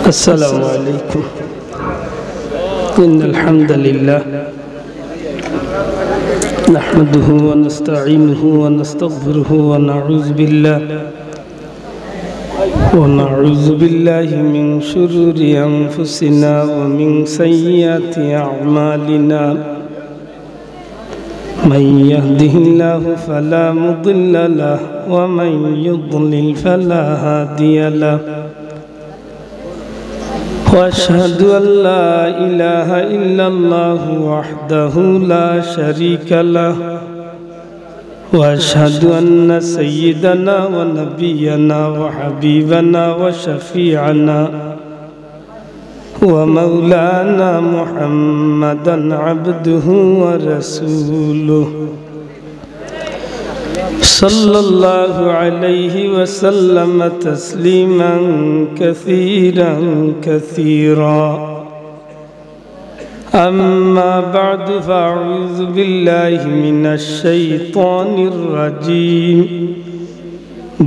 السلام عليكم. إن الحمد لله نحمده ونستعينه ونستغفره ونعوذ بالله من شرور أنفسنا ومن سيئات أعمالنا. من يهده الله فلا مضل له ومن يضلل فلا هادي له. وأشهد أن لا إله إلا الله وحده لا شريك له. وأشهد أن سيدنا ونبينا وحبيبنا وشفيعنا ومولانا محمدا عبده ورسوله صلى الله عليه وسلم تسليما كثيرا كثيرا. أما بعد فأعوذ بالله من الشيطان الرجيم.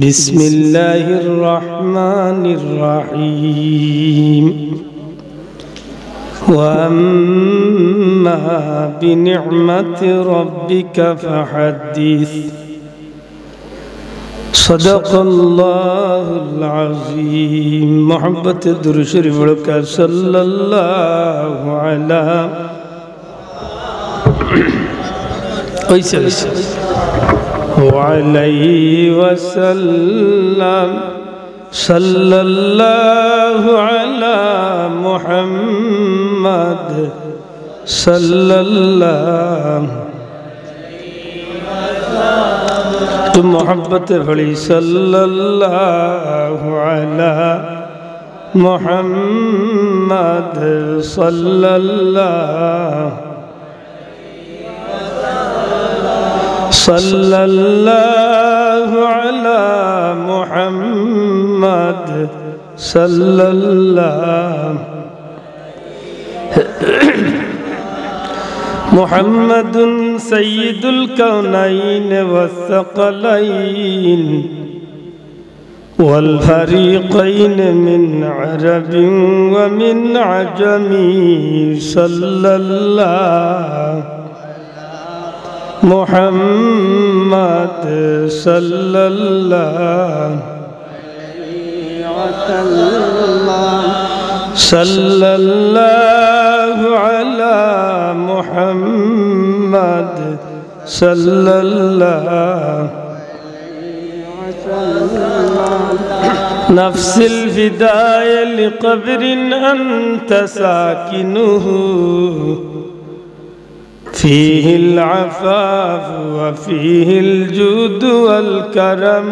بسم الله الرحمن الرحيم. وأما بنعمة ربك فحدث. صدق الله العظيم. محبت درود شریف پڑھकर सल्लल्लाहु अलैहि वसल्लम. सल्लल्लाहु अला मुहम्मद सल्लल्लाहु तो मोहब्बत बड़ी सल्लल्लाहु अला मुहम्मद सल्लल्लाहु अला मुहम्मद सल्लल्लाहु मुहम्मदुन सय्यिदुल कौनैन वस्सक़लैन वल फरीक़ैन मिन अरबिन व मिन अजमी. सल्लल्लाहु मुहम्मद सल्लल्लाहु अला मुहम्मद सल्लल्लाहु नफ्सिल फिदाय लिक़ब्रिन अंत साकिनुहु फीहिल अफ़ाफ़ व फीहिल जुद वल करम.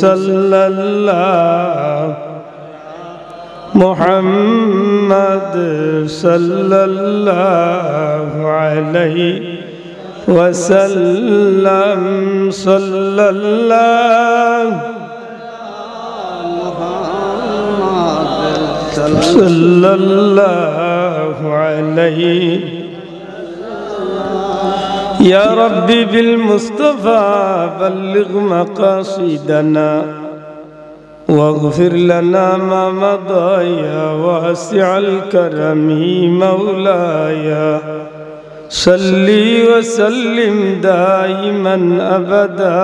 सल्लल्लाहु मुहम्मद सल्लल्लाहु अलैहि वसल्लम. सल्लल्लाहु अलैहि या रब्बी बिल मुस्तफ़ा बल्लिग़ मक़ासिदना वग़फ़िर लना मा मदा या वासिअल करमी मौलाया. सल्ली व सल्लिम दाइमन अबदा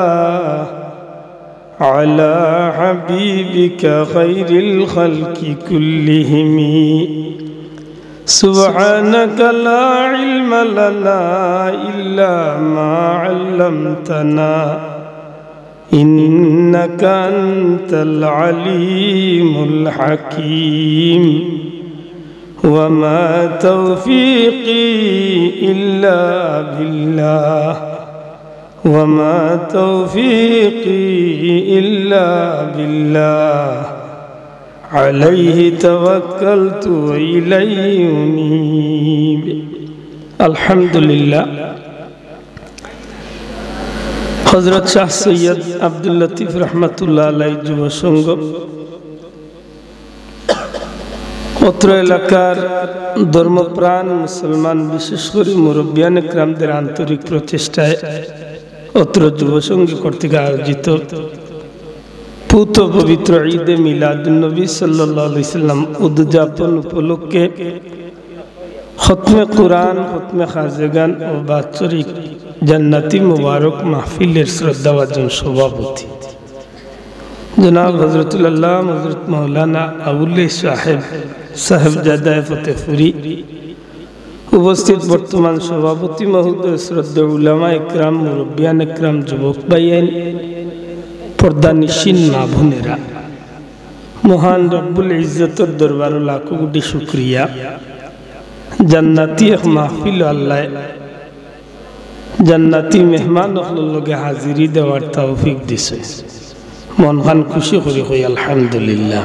अला हबीबिका खैरिल खल्क़ि कुल्लिहिमी. सुब्हानका ला इल्म लना इल्ला मा अल्लमतना इन्नका अंतल अलीमुल हकीम. वमा तौफीक़ी इल्ला बिल्लाह वमा तौफीक़ी इल्ला बिल्लाह अलैहि तवक्कलतु व इलैहि उनीब. अल्हम्दुलिल्लाह. हज़रत शाह सैयद अब्दुल लतीफ़ रहमतुल्लाह अलैहि যুব সংঘ অত্র এলাকার ধর্মপ্রাণ মুসলমান বিশেষ করে মুরব্বিয়ান ইকরামদের আন্তরিক প্রচেষ্টায় অত্র যুব সংঘ কর্তৃক আয়োজিত পুত পবিত্র ঈদে মিলাদুন্নবী সাল্লাল্লাহু আলাইহি সাল্লাম উদযাপন উপলক্ষে খতমে কুরআন, খতমে খাজেগান ও বাৎসরিক জান্নাতি মুবারক মাহফিলের শ্রদ্ধাভাজন সভাপতি জনাব হযরতুল আল্লামা হযরত মাওলানা আবুল্লাহ সাহেবজাদা ফতেহপুরি, উপস্থিত বর্তমান সভাপতি মহোদয়, শ্রদ্ধেয় উলামা ইকরাম, মুরব্বিয়ান ইকরাম, যুবক ভাইয়েন, পর্দানিশীন মা বোনেরা, মহান রব্বুল ইজ্জতের দরবারে লাখো কোটি শুকরিয়া। জান্নাতি এক মাহফিল আল্লাহ জান্নাতি মেহমান লগে হাজিরি দেওয়ার তৌফিক দিছে। মন খান খুশি করে কই আলহামদুলিল্লাহ।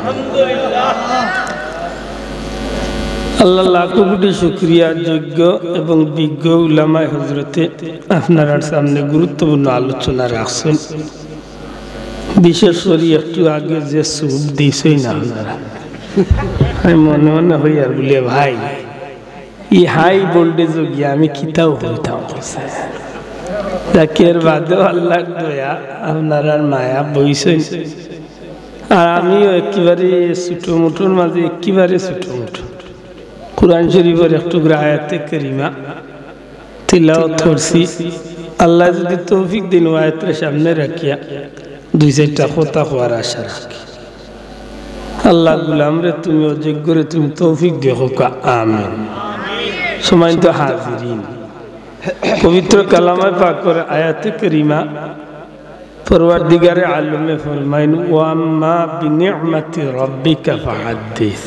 আল্লাহ লাখো কোটি শুকরিয়া। যোগ্য এবং বিজ্ঞ উলামায়ে হযরতে আপনার সামনে গুরুত্বপূর্ণ আলোচনা রাখছেন। বিশেষ করে একটু আগে যে সুপ দিছই না আপনারা, আমি মনে মনে হই আর বলে ভাই ই হাই ভোল্টেজ গিয়া আমি খিতাও হইতাম তাকের বাদেও আল্লাহ দয়া আপনার মায়া বইছেন। আর আমিও একেবারে ছোটো মুঠোর মাঝে একেবারে ছোটো মুঠো কুরআন শরীফের একটু আয়াতে কারিমা তিলাওয়াত করছি। আল্লাহ যদি তৌফিক দিন আয়াতের সামনে রাখিয়া দুই চারটা কথা হওয়ার আশা রাখি। আল্লাহ গুলাম রে তুমি অযোগ্য রে তুমি তৌফিক দেখো আমিন। সম্মানিত হাজিরিন, পবিত্র কালামে পাকের আয়াতে কারিমা পরওয়ারদিগারে আলমে ফরমাইন ওয়া আম্মা বিনি'মাতি রাব্বিকা ফাহাদ্দিস।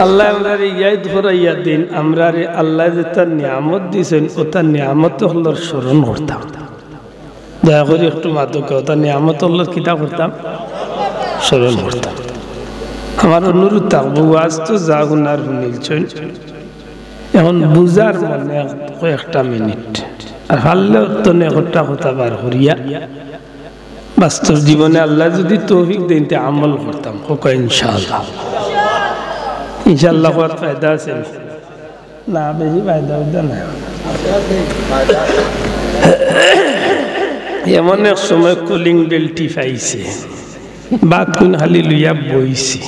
আল্লাহ আমরারে ইয়াদ করাইয়া দিন, আমরারে আল্লাহ যে তার নিয়ামত দিয়েছেন ও তার নিয়ামত হলোর স্মরণ করতাম। দয়া করে একটু মাদক তার নিয়ামত হলোর কিতা করতাম, স্মরণ করতাম। আমার অনুরোধ থাকবো আজ তো যা গুনার শুনিলছেন এখন বুঝার মনে কয়েকটা মিনিট আর হারলেও তো একটা কথা বার করিয়া বাস্তব জীবনে আল্লাহ যদি তৌফিক দেন তে আমল করতাম। হোক ইনশাআল্লাহ। ইনশাআল্লাহ হওয়ার ফায়দা আছে না? বেশি ফায়দা হইতে না। এমন এক সময় কলিং বেলটি পাইছে বা কোন হালি লইয়া বইছি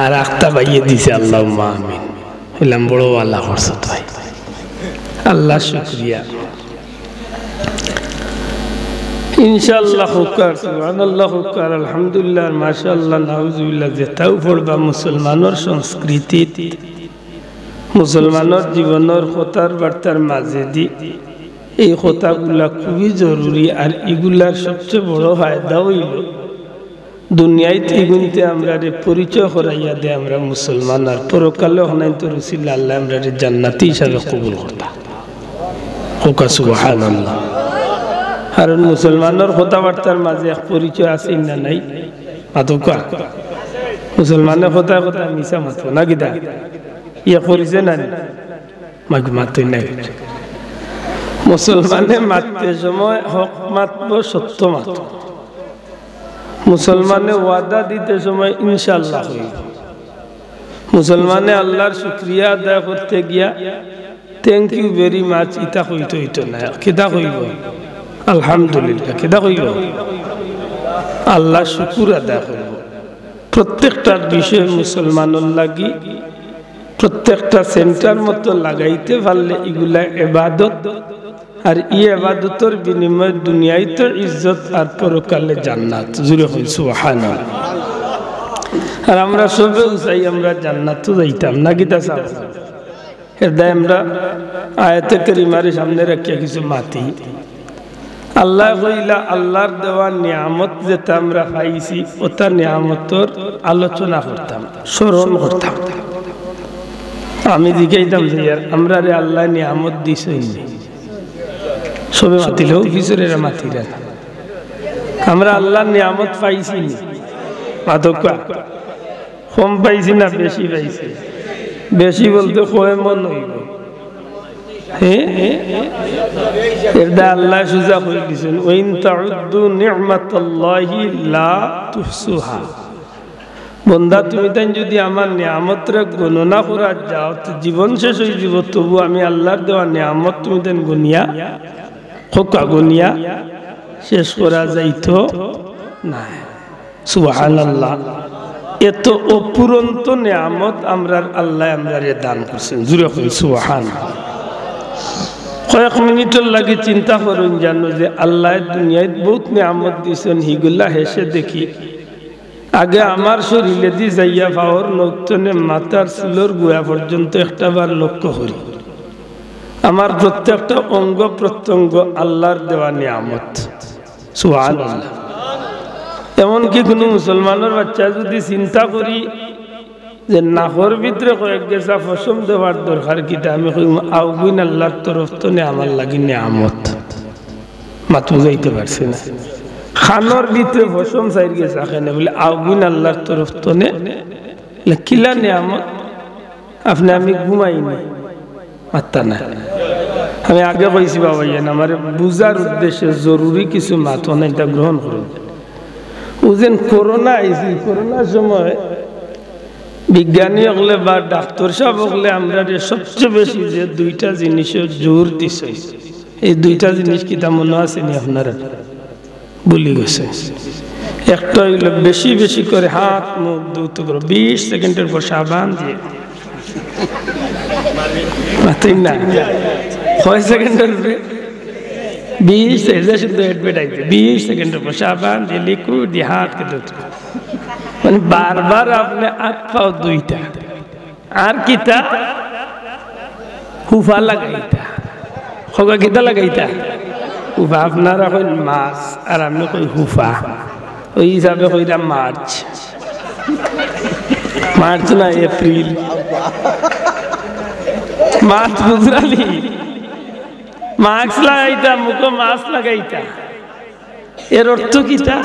আর আখতা বাইয়ে দিছে আল্লাহুম্মা আমিন। হইলাম বড় আল্লাহ করছো তাই, আল্লাহ শুকরিয়া। ইনশাআল্লাহ হুকার সুবহানাল্লাহ হুকার আলহামদুলিল্লাহ মাশাআল্লাহ নাউজুবিল্লাহ যেটাও পড়বা মুসলমানের সংস্কৃতি, মুসলমানের জীবনের কথার বার্তার মাঝে দি এই কথাগুলা খুবই জরুরি। আর এগুলার সবচেয়ে বড় ফায়দা হইল দুনিয়ায় এগুনতে আমরা পরিচয় করাইয়া দে আমরা মুসলমান, আর পরকালে হনাইতে রসিল আল্লাহ আমরা জান্নাতি হিসাবে কবুল করতাম। হোক সুবহানাল্লাহ। কারণ মুসলমানের কথাবার্তার মাঝে এক পরিচয় আছে না নাই? মাতকা মুসলমানের কথা কথা মিশা মাত না কিতা ইয়ে করিছে না মাতই নাই। মুসলমানে মাততে সময় হক মাতব, সত্য মাতব। মুসলমানে ওয়াদা দিতে সময় ইনশাআল্লাহ হইব। মুসলমানে আল্লাহর শুকরিয়া আদায় করতে গিয়া থ্যাংক ইউ ভেরি মাচ ইতা হইতে হইতো না, কিতা হইব আলহামদুলিল্লাহ, কিতা হইব আল্লাহ শুকুর আদায় করব। প্রত্যেকটা বিষয় মুসলমানের লাগি প্রত্যেকটা সেন্টার মতো লাগাইতে পারলে এগুলা ইবাদত, আর এই ইবাদতের বিনিময়ে দুনিয়ায় তো ইজ্জত আর পরকালে জান্নাত। জুড়ে হই সুবহানাল্লাহ। আর আমরা সবে চাই আমরা জান্নাত যাইতাম না কিতা চাও এদায় আমরা আয়াতে কারিমার সামনে রাখিয়া কিছু মাতি। আল্লাহ কইলা আল্লাহর দেওয়া নিয়ামত যেটা আমরা পাইছি ওটা নিয়ামতের আলোচনা করতাম, স্মরণ করতাম। আমি জিজ্ঞাইতাম যে আমরা রে আল্লাহ নিয়ামত দিছই সবে মাতিলেও পিছরেরা মাতিরা আমরা আল্লাহর নিয়ামত পাইছি মাদকা কম পাইছি না বেশি পাইছি? বেশি বলতে কয় মন হইব। আল্লাহ সুজা করে দিয়েছেন ওয়াইন তাউদ্দু নি'মাতাল্লাহি লা তুহসুহা। বন্দা তুমি তাই যদি আমার নিয়ামতরে গণনা করা যাও তো জীবন শেষ হয়ে যাব, তবু আমি আল্লাহর দেওয়া নিয়ামত তুমি তাই গুনিয়া খোকা গুনিয়া শেষ করা যাইতো না। সুবহানাল্লাহ, এত অপুরন্ত নিয়ামত আমরার আল্লাহ আমরারে দান করছেন। জুড়ে কই সুবহানাল্লাহ। কয়েক মিনিটের লাগে চিন্তা করুন, জানো যে আল্লাহ দুনিয়ায় বহুত নিয়ামত দিয়েছেন, হিগুলা হেসে দেখি। আগে আমার শরীরে দি যাইয়া পাওয়ার নক্তনে মাথার চুলোর গুয়া পর্যন্ত একটা বার লক্ষ্য করি। আমার প্রত্যেকটা অঙ্গ প্রত্যঙ্গ আল্লাহর দেওয়া নিয়ামত। সুবহানাল্লাহ। এমনকি কোনো মুসলমানের বাচ্চা যদি চিন্তা করি যে নাহর ভিতরে কয়েক গেছা ফসম দেওয়ার দরকার, কিটা আমি কই আউগুইন আল্লাহর তরফ তো নে আমার লাগি নিয়ামত। মাথা যাইতে পারছে না। খানোর ভিতরে ফসম চাই গেছা কেনে বলে আউগুইন আল্লাহর তরফ তো নে কিলা নিয়ামত। আপনি আমি ঘুমাইনি মাত্তা না। আমি আগে কইছি বাবা ইয়েন আমার বুঝার উদ্দেশ্যে জরুরি কিছু মাথা না, এটা গ্রহণ করুন। বুঝেন করোনা আইসি, করোনার সময় বিজ্ঞানী হলে বা ডাক্তার সাহেব হলে আমরা সবচেয়ে বেশি যে দুইটা জিনিসের জোর দিছে, এই দুইটা জিনিস কি তা মনে আছে নি আপনারা? বলি গেছে। একটা হইল বেশি বেশি করে হাত মুখ ধুত করো, 20 সেকেন্ডের পর সাবান দিয়ে। না কয় সেকেন্ডের 20 শুধু অ্যাডভার্টাইজ 20 সেকেন্ডের পর সাবান দিয়ে লিকুইড দিয়ে হাতকে ধুত। মানে বারবার আপনি হাত পাও দুইটা। আর কিতা হুফা লাগাইতা, খোকা কিতা লাগাইতা হুফা। আপনারা কই মাছ আর আমি কই হুফা, ওই হিসাবে কইরা মার্চ। মার্চ না এপ্রিল, মাছ বুঝলি? মাস্ক লাগাইতা, মুখে মাস্ক লাগাইতা। এর অর্থ কিতা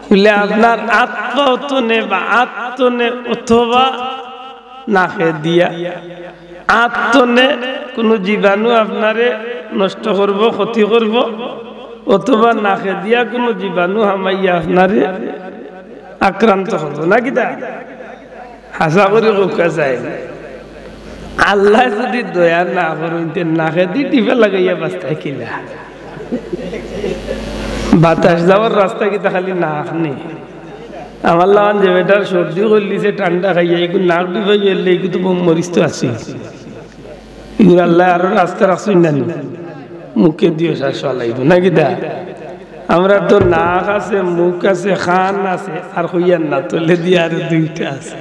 বলে আপনার আত্মনে বা আত্মনে অথবা নাকে দিয়া আত্মনে কোনো জীবাণু আপনারে নষ্ট করব, ক্ষতি করব, অথবা নাকে দিয়া কোনো জীবাণু হামাইয়া আপনারে আক্রান্ত করবো না। কিতা হাসা করে কোকা যায়। আল্লাহ যদি দয়া না করতেন নাকে দি টিপে লাগাইয়া বাস্তায় কিলা বাতাস যাওয়ার রাস্তা কিতা খালি নাক নেই। আমার লাগান যে বেটার সর্দি করলিছে ঠান্ডা খাইয়া এগুলো নাক ডিপে গেলে এগুলো তো মরিস তো আছে। এগুলো আল্লাহ আরো রাস্তা রাখছেন না, মুখে দিয়ে শ্বাস লাগবে না। কিতা আমরা তো নাক আছে, মুখ আছে, খান আছে, আর হইয়ার না তোলে দিয়ে আরো দুইটা আছে।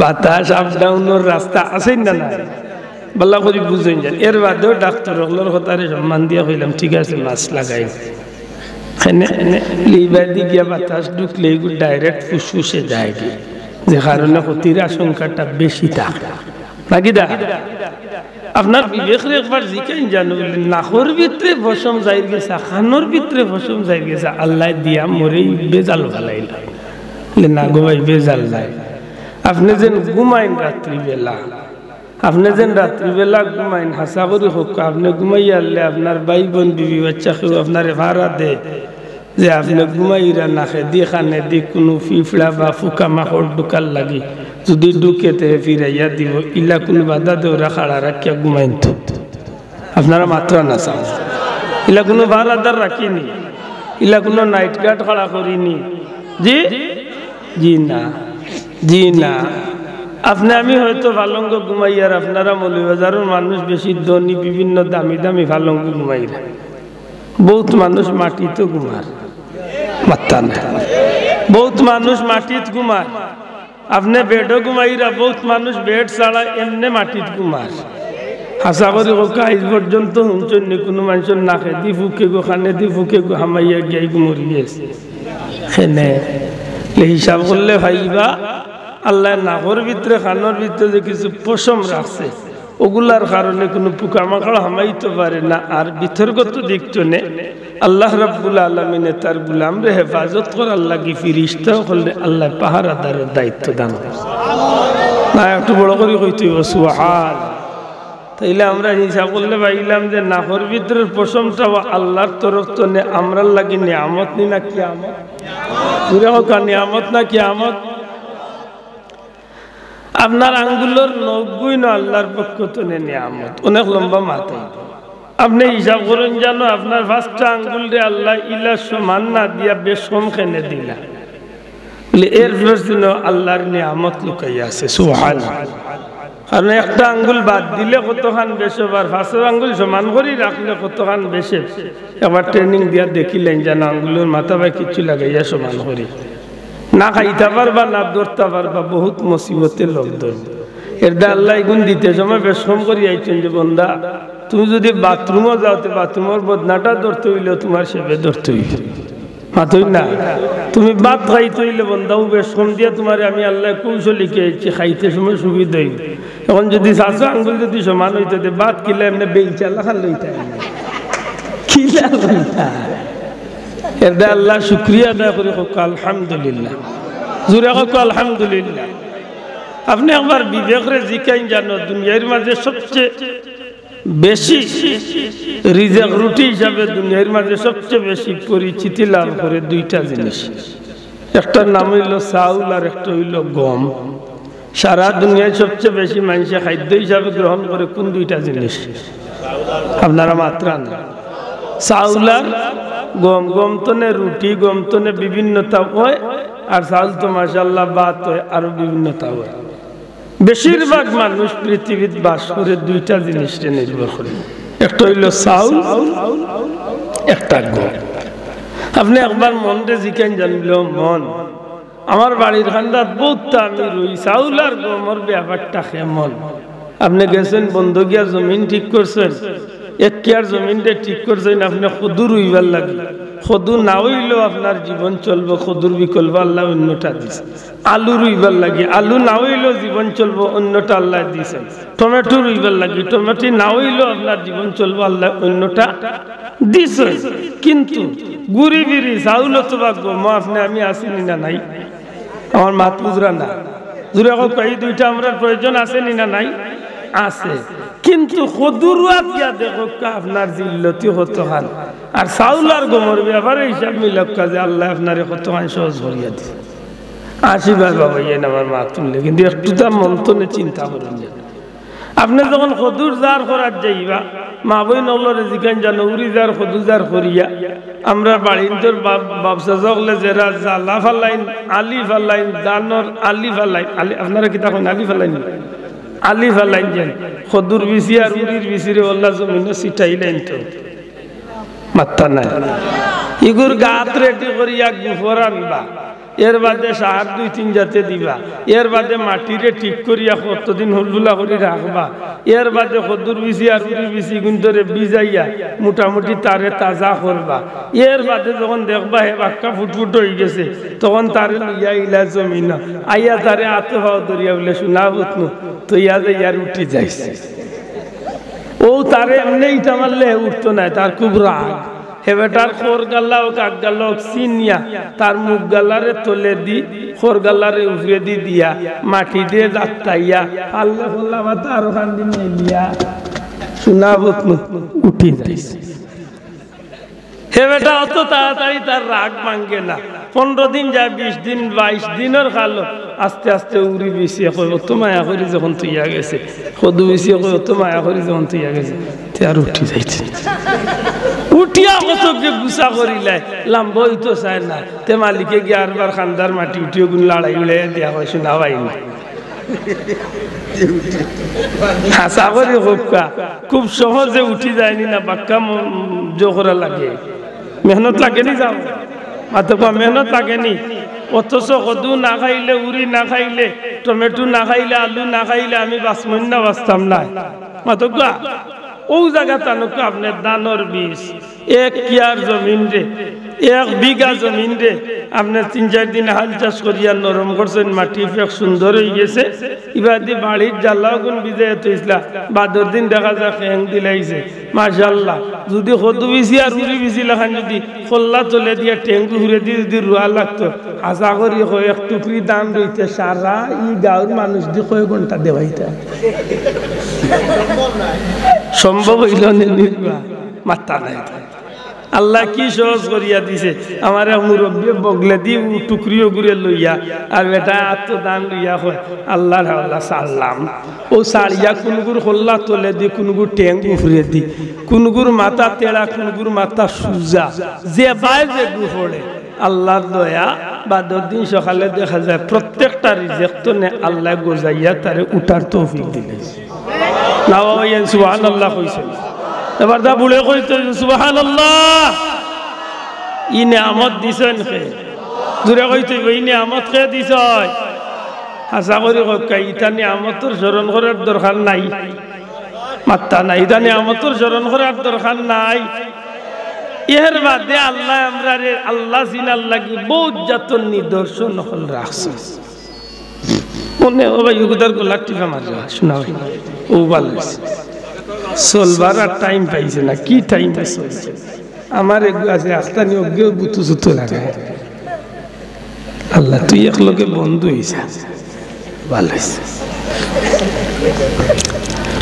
বাতাস আপ ডাউনের রাস্তা আছে না না বল্লা করে বুঝেন যান। এর বাদেও ডাক্তার হলোর কথারে সম্মান দিয়ে হইলাম ঠিক আছে মাছ লাগাই লিবাদি গিয়া বাতাস ঢুকলে এগুলো ডাইরেক্ট ফুসফুসে যায়, যে কারণে ক্ষতির আশঙ্কাটা বেশি থাকে নাকি দা। আপনার বিবেক একবার জিকেন জানো নাকর ভিতরে ফসম যাই গেছে, খানোর ভিতরে ফসম যাই গেছে, আল্লাহ দিয়া মরে বেজাল ভালাইলা না গো ভাই বেজাল যায়। আপনি যেন ঘুমাইন রাত্রিবেলা, আপনি যেন রাত্রিবেলা ঘুমাইন হাসা করি হোক, আপনি ঘুমাই আনলে আপনার ভাই বোন বিবি বাচ্চা কেউ আপনার ভাড়া দে যে আপনি ঘুমাইরা নাখে দি খানে দি কোনো ফিফড়া বা ফুকা মাকড় ঢুকার লাগি যদি ঢুকেতে ফিরাইয়া দিব, ইলা কোনো বাধা দেওরা খাড়া রাখিয়া ঘুমাইন তো আপনারা মাত্র না চান। ইলা কোনো ভাড়াদার রাখিনি, ইলা কোনো নাইট গার্ড খাড়া করিনি। জি জি না, জি না। আপনি আমি হয়তো ভালঙ্গ ঘুমাই আর আপনারা মৌলবাজারের মানুষ বেশি ধনী, বিভিন্ন দামি দামি ভালঙ্গ ঘুমাইরা। বহুত মানুষ মাটিতে ঘুমার মাত্তা না, বহুত মানুষ মাটিত ঘুমার। আপনি বেডও ঘুমাইরা, বহুত মানুষ বেড ছাড়া এমনি মাটিত ঘুমার। হাসা করে আজ পর্যন্ত শুনছেন কোনো মানুষের নাকে দি ফুকে গো, খানে দি ফুকে গো হামাইয়া গিয়ে মরি গেছে। সেনে হিসাব করলে ভাইবা আল্লাহ নাকর ভিতরে খানোর ভিতরে যে কিছু পশম রাখছে, ওগুলার কারণে কোনো পোকামাকড় হামাইতে পারে না। আর বিতর্কত দিকটো নে আল্লাহ রাব্বুল আলামিনে তার গুলামরে হেফাজত করার লাগি ফিরিস্তা করলে আল্লাহ পাহারাদারের দায়িত্ব দান না। একটু বড় করে কইতে সুবহান। তাইলে আমরা হিসাব করলে পাইলাম যে নাকর ভিতরের পশমটা আল্লাহর তরফ তো নে আমরার লাগি নিয়ামত নি না কিয়ামত? ঘুরে হোক নিয়ামত না কিয়ামত? আপনার আঙ্গুলের 90 না আল্লাহর পক্ষ তো নিয়ামত, অনেক লম্বা মাথায়। আপনি হিসাব করুন জানো আপনার 5টা আঙ্গুল রে আল্লাহ ইলা সমান না দিয়া বেশম খেনে দিলা বলে এর জন্য আল্লাহর নিয়ামত লুকাইয়া আছে সুবহানাল্লাহ। কারণ একটা আঙ্গুল বাদ দিলে কতখান বেশি, আর 5 আঙ্গুল সমান করে রাখলে কতখান বেশি। একবার ট্রেনিং দিয়া দেখিলেন যেন আঙ্গুলের মাথা বা কিছু লাগাইয়া সমান করি না খাইতে পারবা না ধরতে পারবা, বহুত মুসিবতে লোক ধরবে। এর দা আল্লাহ এগুন দিতে সময় বেশ কম করি আইছেন যে বন্দা তুমি যদি বাথরুমও যাওতে বাথরুমের বদনাটা ধরতে হইলে তোমার সেবে ধরতে হইলে মাতই না। তুমি ভাত খাইতে হইলে বন্ধাও বেশ কম দিয়া তোমার আমি আল্লাহ কৌশল লিখে আইছি খাইতে সময় সুবিধা হইল। এখন যদি 5 আঙ্গুল যদি সমান হইতে ভাত কিলে এমনি বেলচালা খাল লইতে কিলা লইতা। এর দা আল্লাহ শুকরিয়া আদায় করি হোক আলহামদুলিল্লাহ, জোরে হোক আলহামদুলিল্লাহ। আপনি একবার বিবেকরে জিকাইন জানো দুনিয়ার মাঝে সবচেয়ে বেশি রিজেক রুটি হিসাবে দুনিয়ার মাঝে সবচেয়ে বেশি পরিচিতি লাভ করে 2টা জিনিস, একটার নাম হইল চাউল আর একটা হইল গম। সারা দুনিয়ায় সবচেয়ে বেশি মানুষে খাদ্য হিসাবে গ্রহণ করে কোন 2টা জিনিস? আপনারা মাত্রা না, চাউল আর গম। গম তনে রুটি, গম তনে বিভিন্নতা হয়, আর চাউল তো মাশাআল্লাহ ভাত হয়, আরো বিভিন্নতা হয়। বেশিরভাগ মানুষ পৃথিবীতে বাস করে 2টা জিনিসে নির্ভর করে, একটা হইল চাউল, একটা গম। আপনি একবার মনরে জিজ্ঞান জানল মন আমার বাড়ির খান্দাত বহুত আমি রই চাউল আর গমর ব্যাপারটা কেমন? আপনি গেছেন বন্ধকিয়া জমিন ঠিক করছেন, 1 কিয়ার জমিনটা ঠিক করছেন, আপনি খদু রুইবার লাগে। খদু না হইলেও আপনার জীবন চলবো, খদুর বিকল্প আল্লাহ অন্যটা দিছে। আলু রুইবার লাগে, আলু না হইলেও জীবন চলবো, অন্যটা আল্লাহ দিয়েছেন। টমেটো রুইবার লাগে, টমেটো না হইলেও আপনার জীবন চলবো, আল্লাহ অন্যটা দিছে। কিন্তু গুড়ি বিড়ি চাউল অথবা গম আপনি আমি আসিনি না নাই? আমার মাত বুঝরা না, জোরে হোক এই 2টা আমরা প্রয়োজন আসেনি না নাই? আছে। কিন্তু খদুরাত গিয়া দেখো আপনার জিল্লতি কতখান, আর চাউল আর গমর ব্যাপারে হিসাব মিলাক কাজে আল্লাহ আপনার কতখান সহজ করিয়া দিছে। আশীর্বাদ বাবা ইয়েন আমার মা তুললে, কিন্তু একটু তার মন্থনে চিন্তা করেন। আপনি যখন খদুর জার করার যাইবা মা বই নলরে জিগান জানো উড়ি জার খদু জার করিয়া আমরা বাড়ির ব্যবসা জগলে যেরা জালা ফালাইন আলি ফালাইন দানর আলি ফালাইন আলি, আপনারা কি তখন আলি ফালাইন আলি ফালাইন যেন খদুর বিচি আর উড়ির বিচিরে ওল্লা জমিনে ছিটাইলেন তো মাত্তা নাই। ইগুর গাত রেডি করিয়া গুফর আনবা, এর বাদে সার 2-3 জাতে দিবা, এর বাদে মাটিরে ঠিক করিয়া কতদিন হুলহুলা করে রাখবা, এর বাদে খদুর বিচি আর উড়ির বিচি গুন্তরে বিজাইয়া মোটামুটি তারে তাজা করবা। এর বাদে যখন দেখবা হে বাক্কা ফুটফুট হয়ে গেছে তখন তারে লইয়া ইলা জমিন আইয়া তারে আতে ভাও ধরিয়া বলে শোনা বুতনু তো ইয়া যে ইয়ার উঠি যাইছে। ও তারে এমনি ইটা মারলে উঠতো না, তার খুব রাগ। হে বেটার খোর গাল্লা ও কাক গাল্লা চিনিয়া তার মুখ গাল্লারে তোলে দি খোর গাল্লারে উফরে দি দিয়া মাটি দিয়ে যাত্তাইয়া আল্লাহ ফল্লা মাতা আরো খান দিন নিলিয়া শোনা বুতনু উঠি যাইছে। হে বেটা অত তাড়াতাড়ি তার রাগ ভাঙ্গে না, 15 দিন যায়, 20 দিন 22 দিনের খালো আস্তে আস্তে উড়ি বিছিয়ে কই অত মায়া করি যখন তুইয়া গেছে, খদু বিছিয়ে কই অত মায়া করি যখন তুইয়া গেছে তে আর উঠি যাইছে। উঠিয়া কতকে গুসা করিলাই লাম্বা হইতো চায় না, তে মালিকে গিয়ে আরবার খান্দার মাটি উঠিয়ে গুণ লড়াই উড়াই দিয়া হয় শোনা পাইনি। হাসা করি খুব সহজে উঠি যায়নি না, বাক্কা জোকরা লাগে, মেহনত লাগেনি। যাও মাত্র মেহনত লাগেনি। অথচ কদু না খাইলে উড়ি না খাইলে টমেটো না খাইলে আলু না খাইলে আমি বাঁচমন না বাঁচতাম না। মাত্র ও জায়গা তানুক আপনার দানর বীজ 1 কিয়ার জমিন রে 1 বিঘা জমিন রে আপনার 3-4 দিন হাল চাষ করিয়া নরম করছেন, মাটি ফেক সুন্দর হয়ে গেছে। ইবাদি বাড়ির জ্বালাও গুণ বিজয় হইসলা, বাদর দিন দেখা যায় খেং দিলাইছে মাশাআল্লাহ। যদি খদু বিচি আর উড়ি বিচি লাখান যদি খোল্লা চলে দিয়ে টেঙ্গু ঘুরে দিয়ে যদি রোয়া লাগতো, আশা করি এক টুকরি দাম রইতে সারা ই গাঁর মানুষ দিয়ে কয়েক ঘন্টা দেওয়াইতে সম্ভব হইল নির্বা মাত্তা নাই। আল্লাহ কি সহজ করিয়া দিছে আমার মুরব্বী বগলে দি টুকরিও ঘুরে লইয়া আর বেটা আত্মদান লইয়া হয় আল্লাহর আল্লাহ সাল্লাম ও সারিয়া কুনগুর হল্লা তোলে দি কুনগুর ট্যাং উফরে দি কুনগুর মাথা তেড়া কুনগুর মাথা সুজা যে বাই যে গুফড়ে আল্লাহর দয়া বা দিন সকালে দেখা যায় প্রত্যেকটা রিজেক্ট তো নে আল্লাহ গোজাইয়া তারে উঠার তৌফিক দিলে না বাবা সুবহানাল্লাহ কইছেন এবার দা বুড়ে কইতে সুবহানাল্লাহ ই নিয়ামত দিছেন কে দূরে কইতে এই নিয়ামত কে দিছ আশা করি কই ইটা নিয়ামতের স্মরণ করার দরকার নাই মাত্তা নাই ইটা নিয়ামতের স্মরণ করার দরকার নাই এর বাদে আল্লাহ আমরা রে আল্লাহ জিনার লাগি বহুত জাতন নিদর্শন হল রাখছে মনে ও ভাই উগদার গো লাঠি মার শোনা ভাই ও বলছ চলবার আর টাইম পাইছে না কি টাইম চলছে আমার এক আছে আস্তানি অজ্ঞ বুতু সুতো লাগে আল্লাহ তুই এক লোকে বন্ধু হইছে ভালো হইছে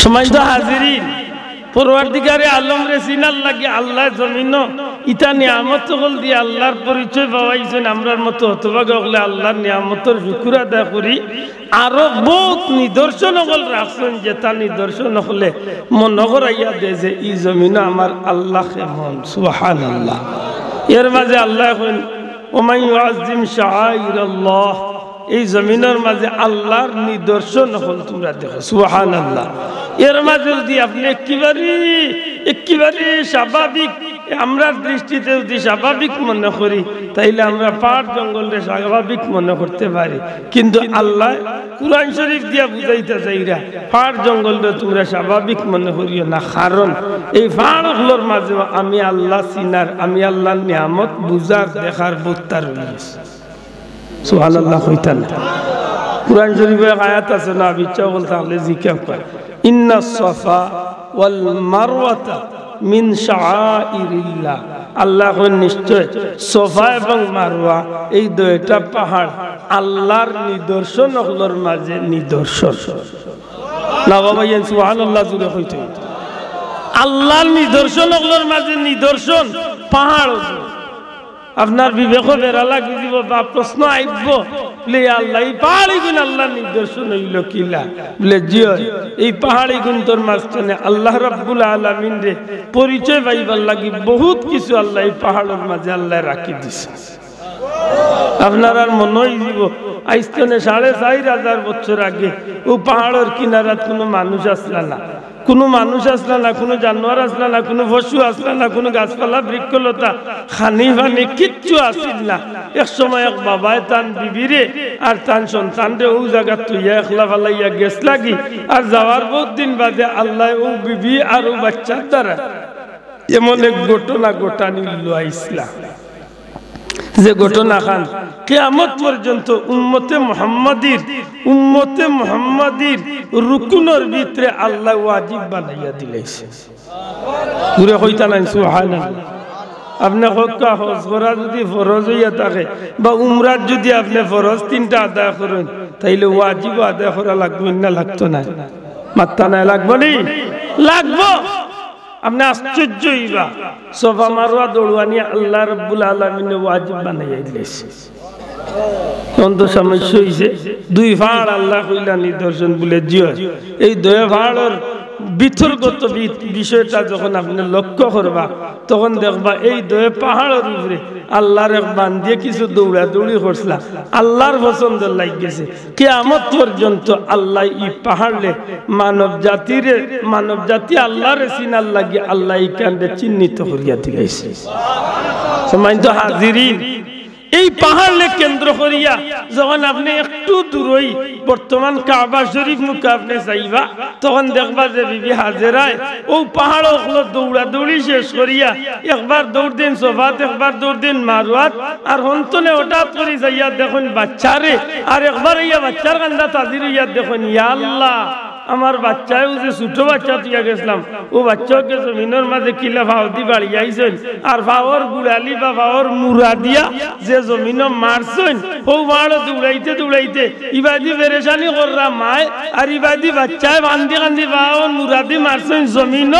সময় তো হাজিরিন পরওয়ারদিগারে আলম রে সিনার লাগি আল্লাহ জমিন ইটা নিয়ামত সকল দিয়ে আল্লাহর পরিচয় পাওয়াইছেন আমরার মতো হতভাগা হলে আল্লাহর নিয়ামতের শুকর আদায় করি আরো বহুত নিদর্শন সকল রাখছেন যেটা নিদর্শন হলে মনে করাইয়া দে যে ই জমিন আমার আল্লাহ কেমন সুবহানাল্লাহ এর মাঝে আল্লাহ ওমাই ইউআযযিম শাআইরাল্লাহ এই জমিনের মাঝে আল্লাহর নিদর্শন হল তোমরা দেখো সুবহানাল্লাহ এর মাঝে যদি আপনি একেবারে স্বাভাবিক আমরা দৃষ্টিতে যদি স্বাভাবিক মনে করি তাইলে আমরা পাহাড় জঙ্গলকে স্বাভাবিক মনে করতে পারি কিন্তু আল্লাহ কুরআন শরীফ দিয়া বুঝাইতে চাইরা পাহাড় জঙ্গলকে তোমরা স্বাভাবিক মনে করিও না কারণ এই পাহাড়গুলোর মাঝে আমি আল্লাহ চিনার আমি আল্লাহর নিয়ামত বুঝার দেখার বোত্তার রয়েছে সুবহানাল্লাহ কইতান কুরআন শরীফে আয়াত আছে না ইচ্ছা বল তাহলে জিকির কর ইন্নাস সাফা ওয়াল মারওয়াতা মিন শাআইরিল্লাহ আল্লাহ নিশ্চয় সাফা এবং মারওয়া এই দুইটা পাহাড় আল্লাহর নিদর্শনগুলোর মাঝে নিদর্শন না বাবা সুবহানাল্লাহ জুড়ে কইতে আল্লাহর নিদর্শনগুলোর মাঝে নিদর্শন পাহাড় আপনার বিবেক বেড়া লাগি দিব বা প্রশ্ন আইব বলে আল্লাহ এই পাহাড়ি গুণ আল্লাহ নিদর্শন হইল কিলা বলে জিও এই পাহাড়ি গুণ তোর মাঝখানে আল্লাহ রাব্বুল আলামিন রে পরিচয় পাইবার লাগি বহুত কিছু আল্লাহ এই পাহাড়ের মাঝে আল্লাহ রাখি দিছে আপনার আর মনে হইব আইস্তনে ৪,৫০০ বছর আগে ও পাহাড়ের কিনারাত কোনো মানুষ আসলা না কোনো মানুষ আসলা না কোনো জানোয়ার আসলা না কোনো পশু আসলা না কোনো গাছপালা বৃক্ষলতা খানি ফানি কিচ্ছু আসিল না এক সময় এক বাবায় তান বিবিরে আর তান সন্তানরে ও জায়গা তুইয়া একলা ফালাইয়া গেছ লাগি আর যাওয়ার বহুত দিন বাদে আল্লাহ ও বিবি আর ও বাচ্চার দ্বারা এমন এক ঘটনা ঘটানি আইসলাম যে ঘটনা খান কিয়ামত পর্যন্ত উম্মতে মুহাম্মাদির রুকুনের ভিতরে আল্লাহ ওয়াজিব বানাইয়া দিলেছে ঘুরে কইতা নাই সুবহানাল্লাহ আপনি হক্কা হজ করা যদি ফরজ হইয়া থাকে বা উমরাত যদি আপনি ফরজ 3টা আদায় করেন তাইলে ওয়াজিব আদায় করা লাগবে না লাগতো না মাত্তা না লাগবে নি লাগবে আপনি আশ্চর্য হইবা সাফা মারওয়া দৌড়ানি আল্লাহ রাব্বুল আলামিন ওয়াজিব বানাইয়া দিয়েছে অন্ত সমস্যা হইছে দুই পাহাড় আল্লাহ কইলা নিদর্শন বলে জিও এই দুই পাহাড়ের বিতর্কত বিষয়টা যখন আপনি লক্ষ্য করবা তখন দেখবা এই দুই পাহাড়ের উপরে আল্লাহর এক বান্দিয়ে কিছু দৌড়াদৌড়ি করছিল আল্লাহর পছন্দ লাগ গেছে কিয়ামত পর্যন্ত আল্লাহ এই পাহাড়ে মানব জাতি আল্লাহর চিনার লাগি আল্লাহ এই কাণ্ডে চিহ্নিত করিয়া দিয়েছে সম্মানিত হাজিরিন এই পাহাড়ে কেন্দ্র করিয়া যখন আপনি একটু দূরই বর্তমান কাবা শরীফ মুখে আপনি যাইবা তখন দেখবা যে বিবি হাজেরায় ও পাহাড় দৌড়াদৌড়ি শেষ করিয়া একবার দৌড় দিন সোফাত একবার দৌড় দিন মারওয়াত আর হন্তনে হঠাৎ করে যাইয়া দেখুন বাচ্চারে আর একবার ইয়া বাচ্চার কান্দা তাজির ইয়া দেখুন ইয়া আল্লাহ আমার বাচ্চাও যে ছোট বাচ্চা তুইয়া গেছিলাম ও বাচ্চাকে জমিনের মাঝে কিলা ফাওদি বাড়ি আইছেন আর ফাওয়ার গুড়ালি বা ফাওয়ার মুরা দিয়া যে জমিন মারছেন ও মার দৌড়াইতে দৌড়াইতে ইবাদি পেরেশানি কররা মায় আর ইবাদি বাচ্চায় বান্দি কান্দি ফাওয়ার মুরাদি মারছেন জমিন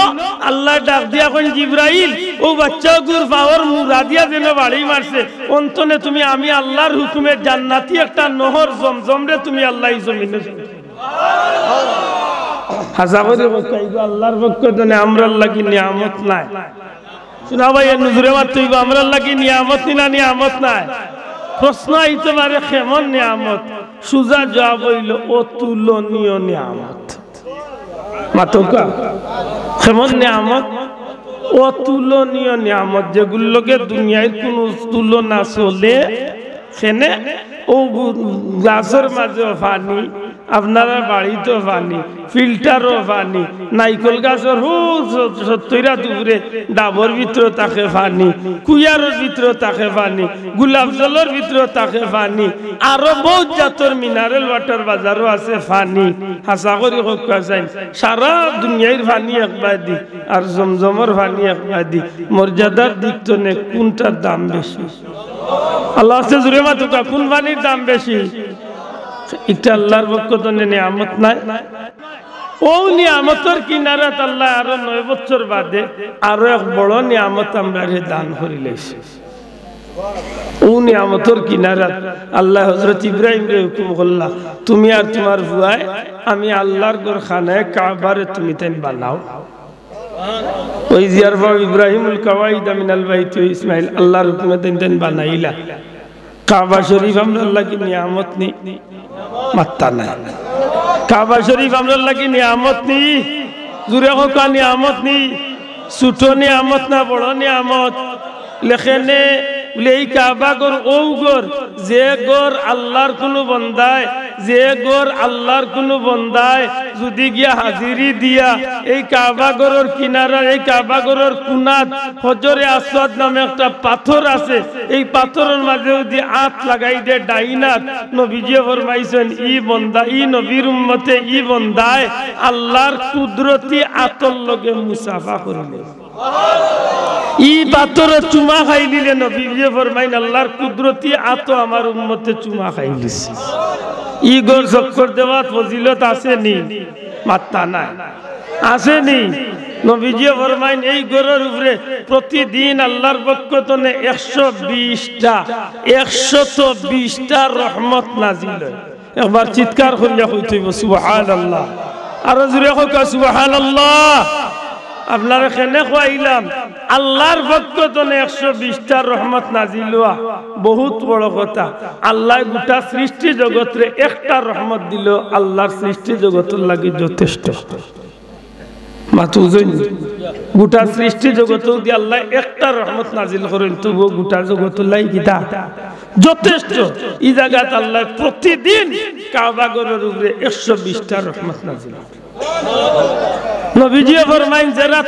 আল্লাহ ডাক দিয়া কইন জিবরাইল ও বাচ্চা গুর ফাওয়ার মুরাদিয়া যেন বাড়ি মারছে অন্তনে তুমি আমি আল্লাহর হুকুমে জান্নাতি একটা নহর জমজম রে তুমি আল্লাহ জমিনে হাসা করে বলতে আল্লাহর পক্ষ থেকে আমরা লাগি নিয়ামত নাই শোনা ভাই নজরে মারতে হইব আমরা লাগি নিয়ামত না নিয়ামত নাই প্রশ্ন আইতে পারে কেমন নিয়ামত সুজা জবাব হইল অতুলনীয় নিয়ামত মাতকা কেমন নিয়ামত অতুলনীয় নিয়ামত যেগুলোকে দুনিয়ায় কোনো তুলনা চলে সেনে ও গ্লাসের মাঝেও পানি আপনারা বাড়িতেও পানি ফিল্টারও পানি নাইকল গাছের সত্তরা দুপুরে ডাবর ভিতরে থাকে পানি কুয়ারের ভিতরে থাকে পানি গোলাপ জলের ভিতরে থাকে পানি আরো বহুত জাতের মিনারেল ওয়াটার বাজারও আছে পানি হাসা করে হকা চাই সারা দুনিয়ার পানি একবার দি আর জমজমর পানি একবার দি মর্যাদার দিক তো নে কোনটার দাম বেশি আল্লাহ জুড়ে মাতুকা কোন পানির দাম বেশি এটা আল্লাহর পক্ষ থেকে নিয়ামত নাই ও নিয়ামতের কিনারাত আল্লাহ আরো 9 বছর বাদে আরো এক বড় নিয়ামত আমরা দান করিলেছি ও নিয়ামতের কিনারাত আল্লাহ হযরত ইব্রাহিম রে হুকুম করলা তুমি আর তোমার বুয়ায় আমি আল্লাহর ঘর খানায় কাবারে তুমি তাই বানাও ওই জিয়ারফা ইব্রাহিমুল কাওয়াইদ মিনাল বাইত ইসমাইল আল্লাহর হুকুমে তাই বানাইলা কাবা শরীফ আমরা আল্লাহ কি নিয়ামত নি মাত্তা নাই কাবা শরীফ আমরা আল্লাহ কি নিয়ামত নি জুরে হোক নিয়ামত নি ছোট নিয়ামত না বড় নিয়ামত লেখেনে বলে এই কাবা গর ও গর যে গর আল্লাহর কোনো বন্দায় যে গর আল্লাহর কোনো বন্দায় যদি গিয়া হাজিরি দিয়া এই কাবা গরের কিনারা এই কাবা গরের কুনাত হজরে আসওয়াদ নামে একটা পাথর আছে এই পাথরের মাঝে যদি হাত লাগাই দে ডাইনাত নবীজি ফরমাইছেন ই বন্দা ই নবীর উম্মতে ই বন্দায় আল্লাহর কুদরতি আতর লগে মুসাফা করিলে ই পাথরে চুমা খাই দিলে নবীজি ফরমাইন আল্লাহর কুদরতি আতো আমার উম্মতে চুমা খাই দিছে ই গোর চক্কর দেওয়াত ফজিলত আছে নি মাত্তা নাই আছে নি নবীজি ফরমাইন এই গোরের উপরে প্রতিদিন আল্লাহর পক্ষ থেকে 120টা রহমত নাজিল হয় একবার চিৎকার করিয়া কইতে হইব সুবহানাল্লাহ আর জোরে কইবা সুবহানাল্লাহ আপনারা এখানে কইলাম আল্লাহর পক্ষ থেকে 120টা রহমত নাজিল হওয়া বহুত বড় কথা আল্লাহ গোটা সৃষ্টি জগতে একটা রহমত দিল আল্লাহর সৃষ্টি জগতের লাগি যথেষ্ট মাতুজইন গোটা সৃষ্টি জগতে যদি আল্লাহ একটা রহমত নাজিল করেন তবু গোটা জগতের লাগি কিটা যথেষ্ট এই জায়গাতে আল্লাহ প্রতিদিন কাবা ঘরের উপরে 120টা রহমত নাজিল নবীজি ফরমাইন যারা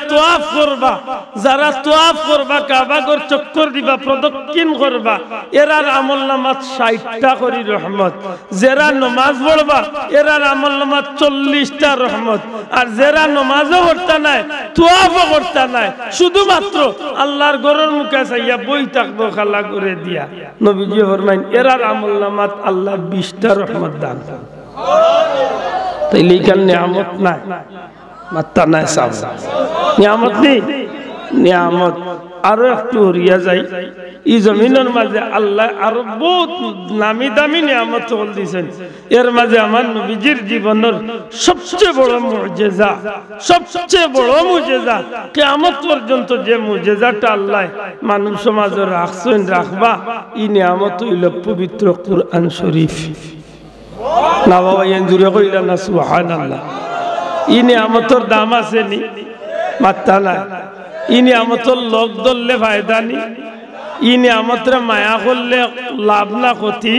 তওয়াফ করবা কাবা ঘর চক্কর দিবা প্রদক্ষিণ করবা এরার আমলনামাত 60টা করি রহমত যারা নামাজ পড়বা এরার আমলনামাত 40টা রহমত আর যারা নামাজও পড়তা নাই তওয়াফও করতা নাই শুধুমাত্র আল্লাহর ঘরের মুখে চাইয়া বই থাকবো খালা করে দিয়া নবীজি ফরমাইন এরার আমলনামাত আল্লাহ 20টা রহমত দান তাইলে এখানে নিয়ামত নাই মাত্তা নাই সাব নিয়ামত নেই নিয়ামত আরো একটু হরিয়া যায় এই জমিনের মাঝে আল্লাহ আরো বহুত নামি দামি নিয়ামত দিয়েছেন এর মাঝে আমার নবীজির জীবনের সবচেয়ে বড় মুজিজা কিয়ামত পর্যন্ত যে মুজিজাটা আল্লাহ মানব সমাজে রাখছেন রাখবা এই নিয়ামত হইল পবিত্র কুরআন শরীফ না বাবা জুড়ে কইলা না সুবহানাল্লাহ ই নিয়ামতের দাম আছে নি মাত্তা নাই ই নিয়ামতের লোক ধরলে ফায়দা নি ই নিয়ামতরে মায়া করলে লাভ না ক্ষতি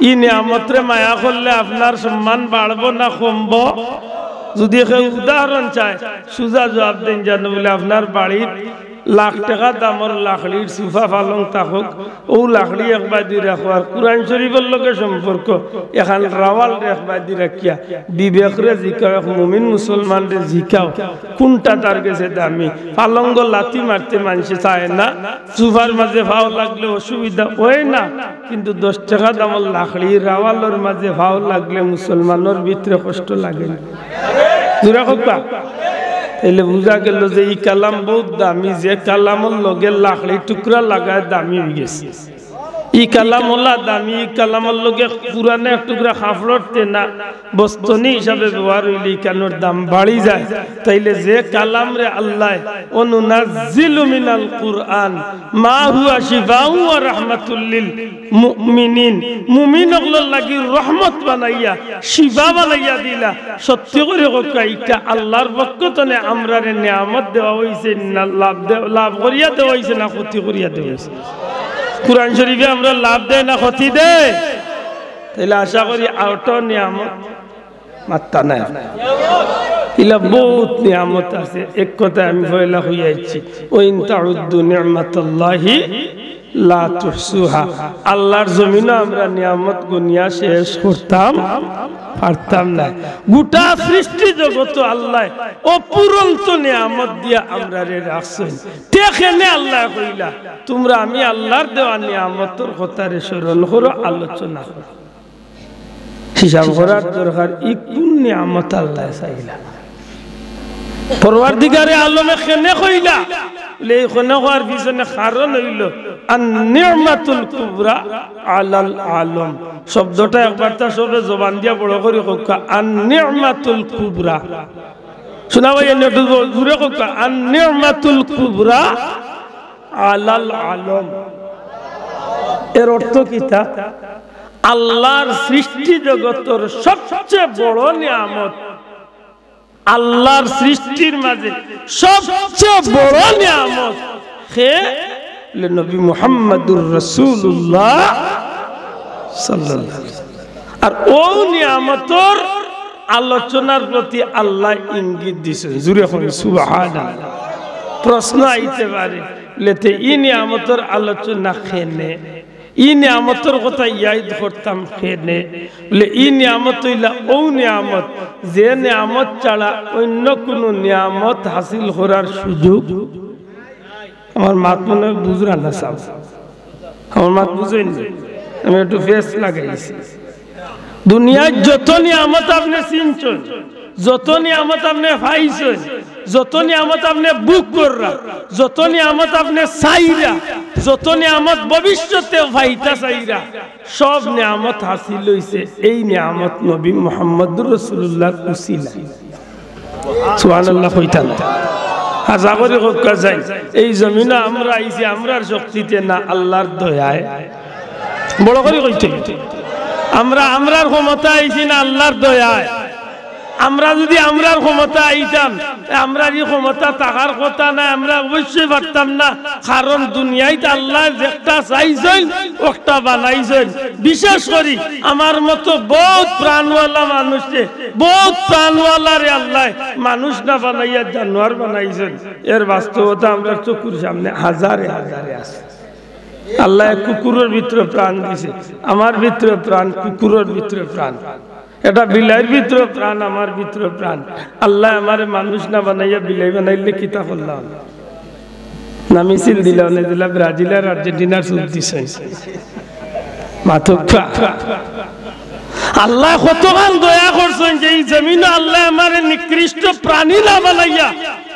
ই নিয়ামতরে মায়া করলে আপনার সম্মান বাড়বো না কমবো যদি কেউ উদাহরণ চায় সুজা জবাব দেন জানো বলে আপনার বাড়ির লাখ টাকা দামর লাখড়ির সুফা পালং থাকুক ও লাখড়ি একবার দিয়ে রাখবার কুরআন শরীফের লগে সম্পর্ক এখান রাওয়াল একবার দিয়ে রাখিয়া বিবেকরে জিকাও এক মুমিন মুসলমানরে জিকাও কোনটা তার কাছে দামি পালঙ্গ লাথি মারতে মানুষে চায় না সুফার মাঝে ভাও লাগলে অসুবিধা হয় না কিন্তু 10 টাকা দামর লাখড়ি রাওয়ালের মাঝে ভাও লাগলে মুসলমানের ভিতরে কষ্ট লাগে না জোরা কথা তাইলে বুঝা গেল যে এই কালাম বহুত দামি যে কালামর লগে লাখড়ি টুকরা লাগায় দামি হয়ে গেছে ই কালামলা দামি কালামর লগে পুরানে এক টুকরা খাফড়তে না বস্তনি হিসাবে ব্যবহার হইলে কানোর দাম বাড়ি যায় তাইলে যে কালাম রে আল্লাহ অনুনাজ্জিলু মিনাল কুরআন মা হুয়া শিফাউ ওয়া রাহমাতুল লিল মুমিনিন মুমিনগুলোর লাগি রহমত বানাইয়া শিফা বানাইয়া দিলা সত্যি করে কইকা এটা আল্লাহর পক্ষ থেকে আমরারে নিয়ামত দেওয়া হইছে না লাভ করিয়া দেওয়া হইছে না ক্ষতি করিয়া দেওয়া হইছে কুরআন শরীফে আমরা লাভ দেয় না ক্ষতি দেয় তাহলে আশা করি আউটো নিয়ামত মাত্তা নাই ইলা বহুত নিয়ামত আছে এক কথা আমি বইলা হইয়াছি ওইন তাউদ্দু নি'মাতাল্লাহি লা তুহসুহা আল্লাহর জমিনে আমরা নিয়ামত গুনিয়া শেষ করতাম পারতাম না গোটা সৃষ্টি জগৎ আল্লাহ অপুরন্ত নিয়ামত দিয়া আমরারে রাখছেন দেখেনে আল্লাহ কইলা তোমরা আমি আল্লাহর দেওয়া নিয়ামতের কথারে স্মরণ করো আলোচনা করো হিসাব করার দরকার ই কোন নিয়ামত আল্লাহ চাইলা পরওয়ারদিগারে আলমে কেনে কইলা বলে কোন হওয়ার পিছনে কারণ হইল আন-নি'মাতুল কুবরা আলাল আলম শব্দটা একবার তা সবে জবান দিয়া বড় করে কইকা আন-নি'মাতুল কুবরা শোনা ভাই একটু জোরে কইকা আন-নি'মাতুল কুবরা আলাল আলম এর অর্থ কি তা আল্লাহর সৃষ্টি জগতের সবচেয়ে বড় নিয়ামত আল্লাহর সৃষ্টির মাঝে সবচেয়ে বড় নিয়ামত হে নবী মুহাম্মদুর রাসূলুল্লাহ সাল্লাল্লাহু আলাইহি আর ও নিয়ামতের আলোচনার প্রতি আল্লাহ ইঙ্গিত দিয়েছেন জোরে বলেন সুবহানাল্লাহ প্রশ্ন আইতে পারে লেতে এই নিয়ামতের আলোচনা কেনে ই নিয়ামতের কথা ইয়াদ করতাম কেনে বলে ই নিয়ামত হইলা ও নিয়ামত যে নিয়ামত ছাড়া অন্য কোনো নিয়ামত হাসিল করার সুযোগ আমার মাত মনে বুঝরা না সাব আমার মাত বুঝেন আমি একটু ফেস লাগাইছি দুনিয়ায় যত নিয়ামত আপনি চিনছেন যত নিয়ামত আপনি পাইছেন যত নিয়ামত আপনি বুক কররা যত নিয়ামত আপনি চাইরা যত নিয়ামত ভবিষ্যতে পাইতা চাইরা সব নিয়ামত হাসিল হইছে এই নিয়ামত নবী মুহাম্মদুর রাসূলুল্লাহর উসিলা সুবহানাল্লাহ কইতা না হাজা করে কইকা যাই এই জমিনে আমরা আইছি আমরার শক্তিতে না আল্লাহর দয়ায় বড় করে কইতে আমরার ক্ষমতা আইছি না আল্লাহর দয়ায় আমরা যদি আমরার ক্ষমতা আইতাম আমরার এই ক্ষমতা থাকার কথা না আমরা অবশ্যই পারতাম না কারণ দুনিয়ায় আল্লাহ যেটা চাইছেন ওটা বানাইছেন বিশেষ করে আমার মতো বহুত প্রাণওয়ালা মানুষে বহুত প্রাণওয়ালারে আল্লাহ মানুষ না বানাইয়া জানোয়ার বানাইছেন এর বাস্তবতা আমরা চোখের সামনে হাজারে হাজারে আছে আল্লাহ কুকুরের ভিতরে প্রাণ দিছে আমার ভিতরে প্রাণ কুকুরের ভিতরে প্রাণ এটা বিলাইয়ের ভিতরে প্রাণ আমার ভিতরে প্রাণ আল্লাহ আমারে মানুষ না বানাইয়া বিলাই বানাইলে কিতা করলাম না মিছিল দিলাম না দিলা ব্রাজিল আর আর্জেন্টিনার সুদ দিছে মাথা আল্লাহ কতখান দয়া করছেন যে এই জমিনে আল্লাহ আমারে নিকৃষ্ট প্রাণী না বানাইয়া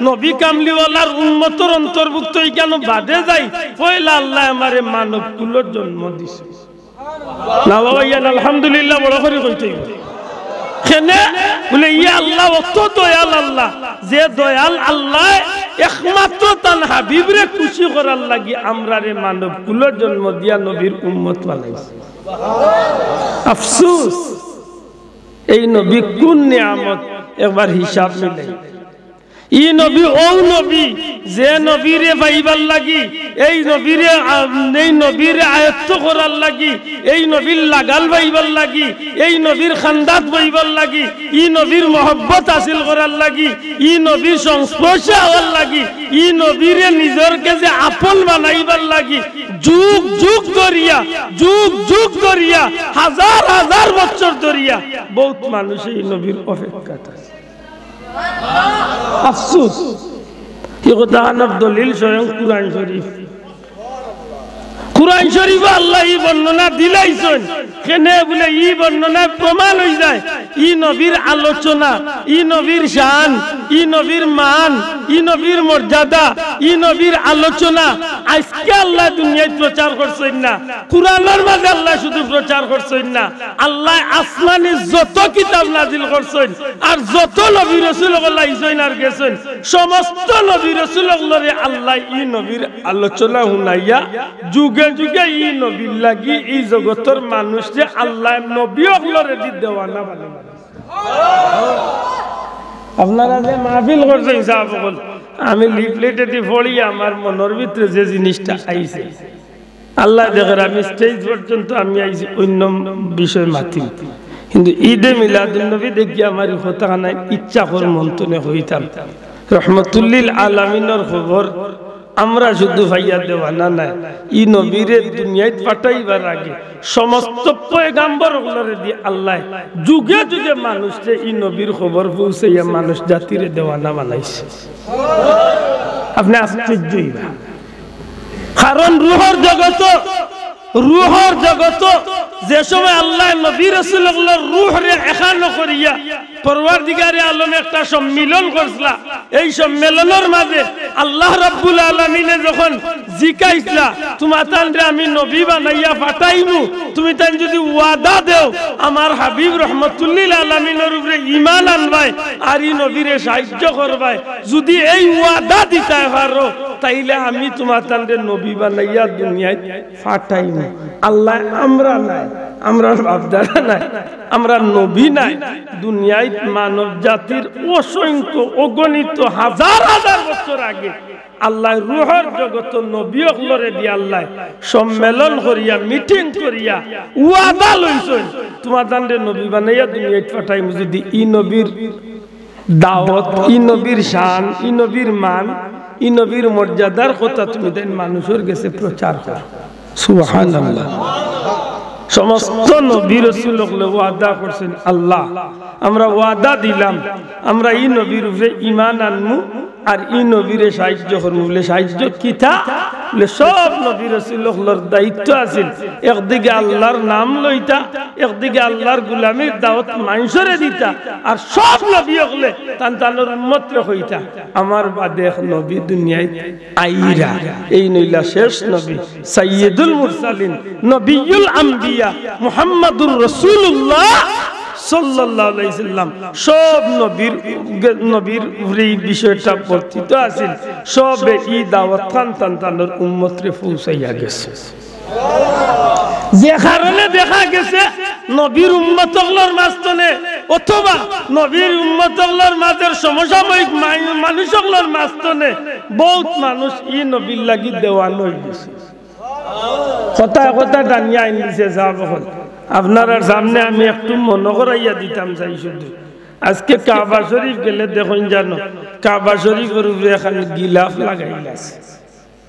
নবী কামলিওয়ালার উম্মতের অন্তর্ভুক্ত কেন বাদে যাই পয়লা আল্লাহ আমারে মানব কুলের জন্ম দিছে না বাবা ইয়ান আলহামদুলিল্লাহ বড় করে কইতে কেনে বলে ইয়া আল্লাহ অত দয়াল আল্লাহ যে দয়াল আল্লাহ একমাত্র তান হাবিবরে খুশি করার লাগি আমরারে মানব কুলের জন্ম দিয়া নবীর উম্মত বানাইছে আফসোস এই নবী কোন নিয়ামত একবার হিসাব মিলাই ই নবী ও নবী যে নবীরে পাইবার লাগি এই নবীরে আয়ত্ত করার লাগি এই নবীর লাগাল পাইবার লাগি এই নবীর খান্দাত পাইবার লাগি ই নবীর মহব্বত হাসিল করার লাগি ই নবীর সংস্পর্শে হওয়ার লাগি ই নবীরে নিজের কাছে আপন বানাইবার লাগি যুগ যুগ ধরিয়া হাজার হাজার বছর ধরিয়া বহুত মানুষ এই নবীর অপেক্ষাতে আছে। আফসোস এই কথা দলিল স্বয়ং কুরআন শরীফ আল্লাহ ই বর্ণনা দিলাইছেন কেনে বলে ই বর্ণনা প্রমাণ হয়ে যায় ই নবীর আলোচনা ই নবীর শান ই নবীর মান ই নবীর মর্যাদা ই নবীর আলোচনা আজকে আল্লাহ দুনিয়ায় প্রচার করছেন না, কুরআনের মাঝে আল্লাহ শুধু প্রচার করছেন না, আল্লাহ আসমানে যত কিতাব নাজিল করছেন আর যত নবী রাসূলুল্লাহ আইছেন আর গেছেন সমস্ত নবী রাসূলুল্লাহরে আল্লাহ ই নবীর আলোচনা শুনাইয়া যুগে যুগে ই নবীর লাগি এই জগতের মানুষ যে আল্লাহ নবী হলরে দি দেওয়ানা বানাই। আপনারা যে মাহফিল করছেন সাহাবগণ আমি লিফলেটে দি পড়ি আমার মনের ভিতরে যে জিনিসটা আইছে আল্লাহ দেখেন আমি স্টেজ পর্যন্ত আমি আইছি অন্য বিষয় মাতি কিন্তু ঈদে মিলাদুন নবী দেখি আমার কথা নাই ইচ্ছা কর মন্তনে হইতাম রহমতুল্লিল আলামিনের খবর আমরা শুধু ভাইয়া দেওয়ানা নাই ই নবীরে দুনিয়ায় পাঠাইবার আগে সমস্ত পয়গাম্বরগুলোরে দিয়ে আল্লাহ যুগে যুগে মানুষকে ই নবীর খবর পৌঁছাইয়া মানুষ জাতিরে দেওয়ানা বানাইছে। আপনি আশ্চর্যই না, কারণ রূহের জগত যে সময় আল্লাহ নবী রাসূলুল্লাহর রূহরে এখানো করিয়া পরওয়ারদিগারে আলম একটা সম্মিলন করছলা, এই সম্মেলনের মাঝে আল্লাহ রাব্বুল আলামিনে যখন জিকাইছলা তোমার তানরে আমি নবী বানাইয়া পাঠাইমু তুমি তান যদি ওয়াদা দেও আমার হাবিব রহমতুল্লিল আলামিনের উপরে ঈমান আনবাই আর ই নবীরে সাহায্য করবাই, যদি এই ওয়াদা দিতে পারো তাইলে আমি তোমার তানরে নবী বানাইয়া দুনিয়ায় পাঠাইমু। আল্লাহ আমরা নাই, আমরা বাপদাদা নাই, আমরা নবী নাই, দুনিয়ায় মানব জাতির অসংখ্য অগণিত হাজার হাজার বছর আগে আল্লাহ রূহের জগত নবী হলরে দি আল্লাহ সম্মেলন করিয়া মিটিং করিয়া ওয়াদা লইছেন তোমার তানরে নবী বানাইয়া দুনিয়ায় পাঠাইমু যদি ই নবীর দাওয়াত ই নবীর শান ই নবীর মান ই নবীর মর্যাদার কথা তুমি দেন মানুষের কাছে প্রচার কর। সুবহানাল্লাহ। সমস্ত নবী রাসূলুল্লাহ ওয়াদা করছেন আল্লাহ আমরা ওয়াদা দিলাম আমরা ই নবীর উপরে ঈমান আনমু আর ই নবীরে সাহায্য করমু। বলে সাহায্য কিতা বলে সব নবী রাসূলুল্লাহর দায়িত্ব আছে একদিকে আল্লাহর নাম লইতা একদিকে আল্লাহর গোলামির দাওয়াত মানুষরে দিতা আর সব নবী হলে তানতানোর উম্মতরে হইতা আমার বাদে নবী দুনিয়ায় আইরা এই নইলা শেষ নবী সাইয়্যিদুল মুরসালিন নবিয়ুল আম্বিয়া মুহাম্মাদুর রাসূলুল্লাহ সাল্লাল্লাহু আলাইহি সাল্লাম সব নবীর এই বিষয়টা বর্তিত আছে সবে ই দাওয়াত তানতানোর উম্মতরে পৌঁছাইয়া গেছে। যে কারণে দেখা গেছে নবীর উম্মতগুলোর মাঝখানে অথবা নবীর উম্মতগুলোর মাঝের সমসাময়িক মানুষগুলোর মাঝখানে বহুত মানুষ ই নবীর লাগি দেওয়ান হয়ে গেছে। কথা টানিয়া আইন দিছে সাহাবাগণ। আপনার সামনে আমি একটু মনে করাইয়া দিতাম চাই শুধু আজকে কাবা শরীফ গেলে দেখুন জানো কাবা শরীফের উপরে এখন গিলাফ লাগাইল আছে।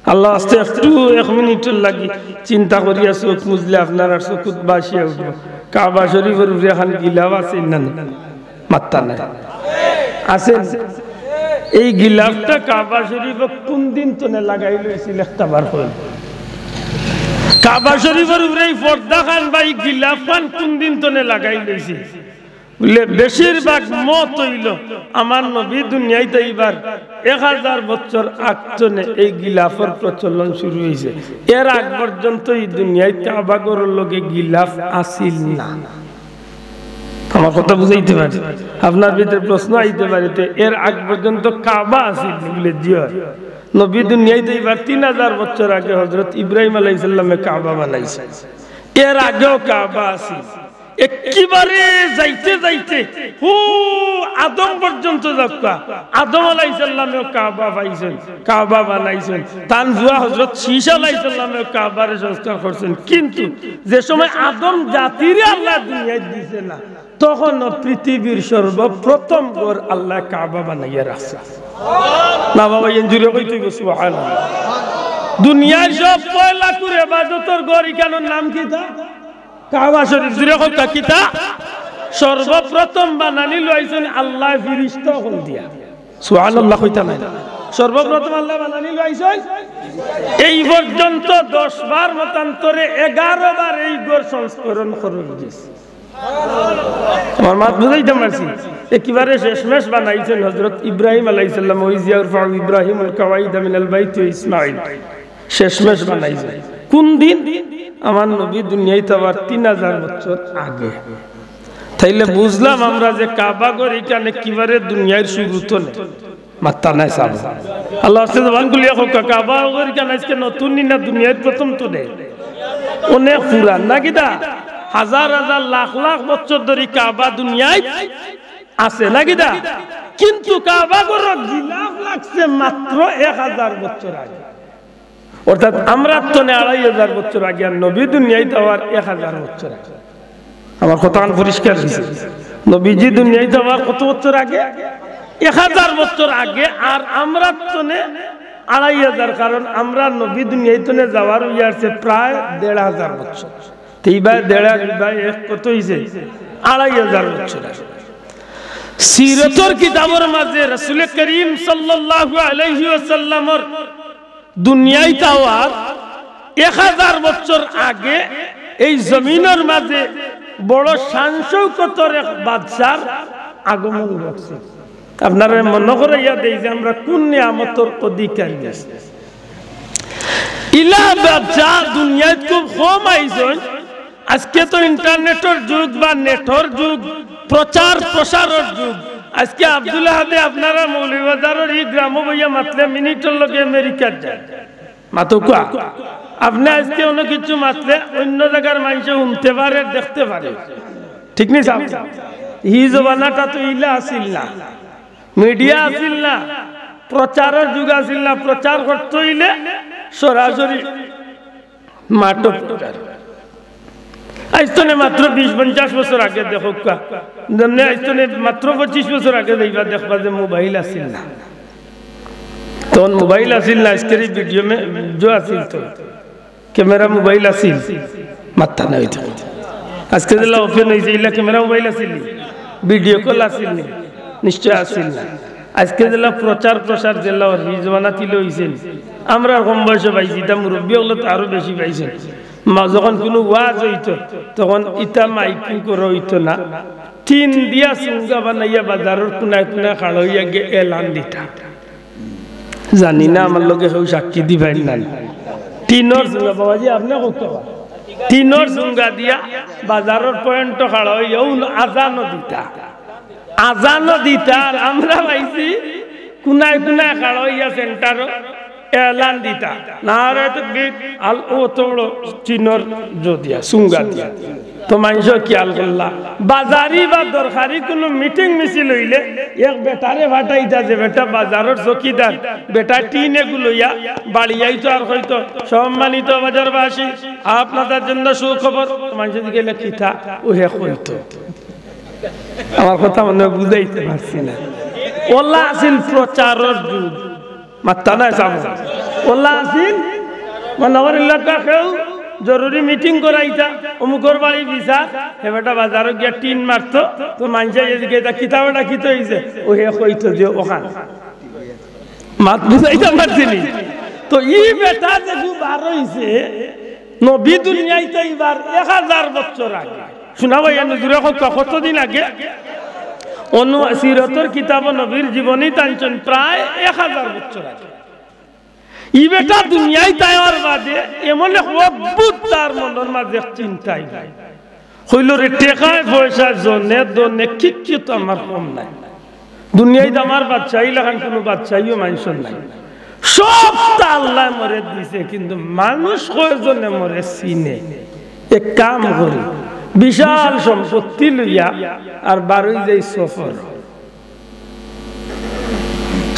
আল্লাহ আস্তে একটু 1 মিনিটের লাগি চিন্তা করিয়া চোখ মুজলে আপনার চকুত বাসিয়া উঠব কাবা শরীফের উপরে এখন গিলাফ আছে না মাত্তা নাই আছে। এই গিলাফটা কাবা শরীফে কোন দিন তনে লাগাই লইছিল একটা বার হল কাবা শরীফের উপরে এই পর্দা খান বা এই গিলাফ খান কোন দিন তনে লাগাই লইছে বলে বেশিরভাগ মত হইল আমার নবী দুনিয়াতে এইবার 1000 বছর আগতনে এই গিলাফের প্রচলন শুরু হয়েছে। এর আগ পর্যন্ত এই দুনিয়ায় কাবা ঘরের লগে গিলাফ আসিল না। আমার কথা বুঝাইতে পারে আপনার ভিতরে প্রশ্ন আইতে পারে এর আগ পর্যন্ত কাবা আসিল বলে জিও নবী দুনিয়াতে এইবার 3000 বছর আগে হযরত ইব্রাহিম আলাইহিস সালামে কাবা বানাইছে। এর আগেও কাবা আসিল একেবারে যাইতে যাইতে হু আদম পর্যন্ত যাক্কা আদম আলাইহিস সালামেও কাবা পাইছেন, কাবা বানাইছেন, তান জুয়া হযরত শীশ আলাইহিস সালামেও কাবারে সংস্কার করছেন। কিন্তু যে সময় আদম জাতিরে আল্লাহ দুনিয়ায় দিছে না, তখন পৃথিবীর সর্বপ্রথম ঘর আল্লাহ কাবা বানাইয়া রাখছে। না বাবা এনজুরে কইতে সুবহানাল্লাহ। দুনিয়ার সব পয়লা করে ইবাদতের ঘর ইকানোর নাম কি তা? কাবা শরীফ। জুরে কইতা কিতা? সর্বপ্রথম বানানি লইছেন আল্লাহ ফেরেশতা হল দিয়া। সুবহানাল্লাহ কইতা নাই? সর্বপ্রথম আল্লাহ বানানি লইছেন। এই পর্যন্ত 10 বার মতান্তরে 11 বার এই ঘর সংস্করণ করে দিয়েছে। আমার মাত বুঝাইতে পারছি? একেবারে শেষমেশ বানাইছেন হযরত ইব্রাহিম আলাইহিস সালাম। ওই জিয়ারফা ইব্রাহিমুল কাওয়াইদ মিনাল বাইত ওয়া ইসমাঈল। শেষমেশ বানাইছেন কোন দিন? আমার নবী দুনিয়ায় তাওয়ার 3000 বছর আগে। তাইলে বুঝলাম আমরা যে কাবা ঘর এখানে কিবারে দুনিয়ার শুরু তো নেই, মাত্তা নাই সাব। আল্লাহ সুবহান কুলিয়া কো কাবা ঘর এখানে আজকে নতুন না দুনিয়ার প্রথম তো নেই, অনেক পুরান নাকি দা? হাজার হাজার লাখ লাখ বছর ধরে কাবা দুনিয়ায় আছে নাকি দা? কিন্তু কাবা ঘর গিলাফ লাগছে মাত্র 1000 বছর আগে। অর্থাৎ আমরা তো 2500 বছর আগে, আর নবী দুনিয়ায় তাওয়ার 1000 বছর আগে। আমার কথা পরিষ্কার হয়েছে? নবীজি দুনিয়ায় তাওয়ার কত বছর আগে? 1000 বছর আগে। আর আমরা তো 2500, কারণ আমরা নবী দুনিয়ায় তো যাওয়ার হইয়াছে প্রায় 1500 বছর। এইবার 1.5 কত হয়েছে? 2500 বছর। সিরতর কিতাবের মাঝে রাসূল করিম সাল্লাল্লাহু আলাইহি ওয়াসাল্লামের দুনিয়ায় তাওয়ার 1000 বছর আগে এই জমিনের মাঝে বড় শান শৌকতের এক বাদশার আগমন ঘটছে। আপনারা মনে করে ইয়া দেই যে আমরা কোন নিয়ামতের অধিকারী আছি। ইলা বাদশা দুনিয়ায় খুব কম আইছেন। আজকে তো ইন্টারনেটের যুগ বা নেটর যুগ, প্রচার প্রসারের যুগ। আজকে আব্দুল্লাহ হাতে আপনারা মৌলভীবাজারের এই গ্রাম বইয়া মাতলে মিনিটের লগে আমেরিকার যায় মাতুকা। আপনি আজকে অনেক কিছু মাতলে অন্য জায়গার মানুষ শুনতে পারে, দেখতে পারে, ঠিক নেই সাহেব? ই জমানাটা তো ইলা আসিল না, মিডিয়া আসিল না, প্রচারের যুগ আসিল না। প্রচার করতে হইলে সরাসরি মাঠ প্রচার। আইস্তনে মাত্র 20-50 বছর আগে দেখো, আইস্তনে মাত্র 25 বছর আগে দেখবা দেখবা যে মোবাইল আসিল না। তখন মোবাইল আসিল না, আজকের ভিডিও মে जो আসিল তো ক্যামেরা মোবাইল আসিল মাত্তা না হইতো। আজকে যেলা ওপেন হইছে ইলা ক্যামেরা মোবাইল আসিল, ভিডিও কল আসিল নিশ্চয় আসিল না। আজকে যেলা প্রচার প্রসার যেলা রিজওয়ানা তিল হইছেন, আমরা কম বয়সে পাইছি, তা মুরব্বী হলে তো আরো বেশি পাইছেন। যখন কোনো ওয়াজ হইতো তখন ইটা মাইকিং করে হইতো না, টিন দিয়া সুঙ্গা বানাইয়া বাজারের কোনায় কোনায় খাড় হইয়া গিয়ে এলান দিতা। জানি না আমার লোকে কেউ সাক্ষী দিবেন না। টিনর সুঙ্গা বাবাজি আপনি কত টিনর সুঙ্গা দিয়া বাজারের পয়েন্ট খাড় হইয়া আজানও দিতা, আজানও দিতা। আর আমরা পাইছি কোনায় কোনায় খাড় হইয়া সেন্টার এলান দিতা না রে তকবীর আল ও তোড়ো চিনর জদিয়া সুঙ্গা দিয়া। তো মানুষ খেয়াল করলা বাজারি বা দরকারি কোনো মিটিং মিছিল হইলে এক বেটারে ভাটাইতা যে বেটা বাজারের চকিদার, বেটা টিন এগুলো ইয়া বাড়ি আইতো আর হয়তো সম্মানিত বাজারবাসী আপনাদের জন্য সুখবর। মানুষ দিকে লেখিতা ও হে হইতো। আমার কথা মনে বুঝাইতে পারছি না। ওলা আসিল প্রচারের যুগ, মাত্তা নাই সামনে ওলা আসিল মানবর এলাকা কেউ জরুরি মিটিং করাইতা অমুকর বাড়ি বিচা হেবেটা বাজারে গিয়া টিন মারতো। তো মানুষ এদিকে কিতাবটা কিতো হয়েছে ও হে কইতো যে ওখান মাত বুঝাইতে পারছিনি। তো ই বেটা যে বার হইছে নবী দুনিয়ায় তো এবার 1000 বছর আগে। শোনা ভাই নজরে কতদিন আগে? সিরতর কিতাব নবীর জীবনী টানছেন প্রায় 1000 বছর আগে। ই বেটা দুনিয়ায় তাইয়ার বাদে এমন এক অদ্ভুত তার মনের মাঝে চিন্তাই নাই, হইল রে টেকায় পয়সা জনে দনে কিচ্ছু আমার কম নাই। দুনিয়ায় আমার বাচ্চাই লাগান কোনো বাচ্চাইও মানুষের নাই, সব তা আল্লাহ মরে দিছে। কিন্তু মানুষ কয়জনে মরে চিনে? এক কাম করি বিশাল সম্পত্তি লইয়া আর বারোই যাই সফর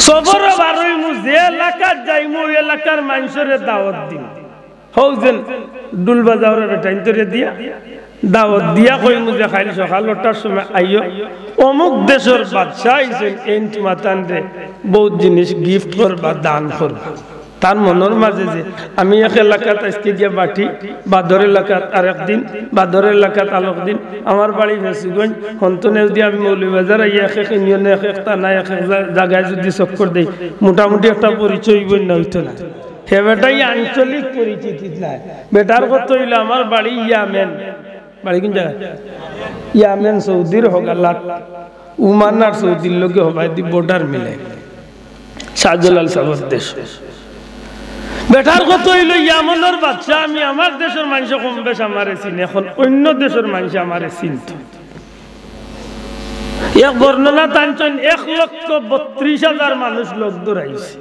সফর বারোই মু যে এলাকার যাইমু ওই এলাকার মানুষের দাওয়াত দিন হৌজেন ডুল বাজাওরে বেটাইন তোরে দিয়া দাওয়াত দিয়া কইমু যে খাইল সকাল 8টার সময় আইও অমুক দেশের বাদশা আইছেন এন্ট মাতান রে বহুত জিনিস গিফট করবা দান করবা তার মনের মাঝে যে আমি এক এলাকাত আজকে গিয়ে বাটি বাদর এলাকাত আরেক দিন বাদর এলাকাত আলোক দিন আমার বাড়ি ফেসিগঞ্জ হন্তনে যদি আমি মৌলভীবাজার আইয়া এক এক ইউনিয়নে এক এক থানায় এক এক জায়গায় যদি চক্কর দেই মোটামুটি একটা পরিচয় বন্য হইতো না হে বেটাই আঞ্চলিক পরিচিতি নাই বেটার কত হইল আমার বাড়ি ইয়ামেন বাড়ি কোন জায়গা ইয়ামেন সৌদির হগালাত উমান আর সৌদির লোকে হবাই দি বর্ডার মিলে শাহজালাল সাহেবের দেশ বেটার কত হইল ইয়ামনের বাচ্চা আমি আমার দেশের মানুষ কম বেশ আমারে চিনি এখন অন্য দেশের মানুষ আমারে চিনত এক বর্ণনা টানছেন 1,32,000 মানুষ লোক দৌড়াইছে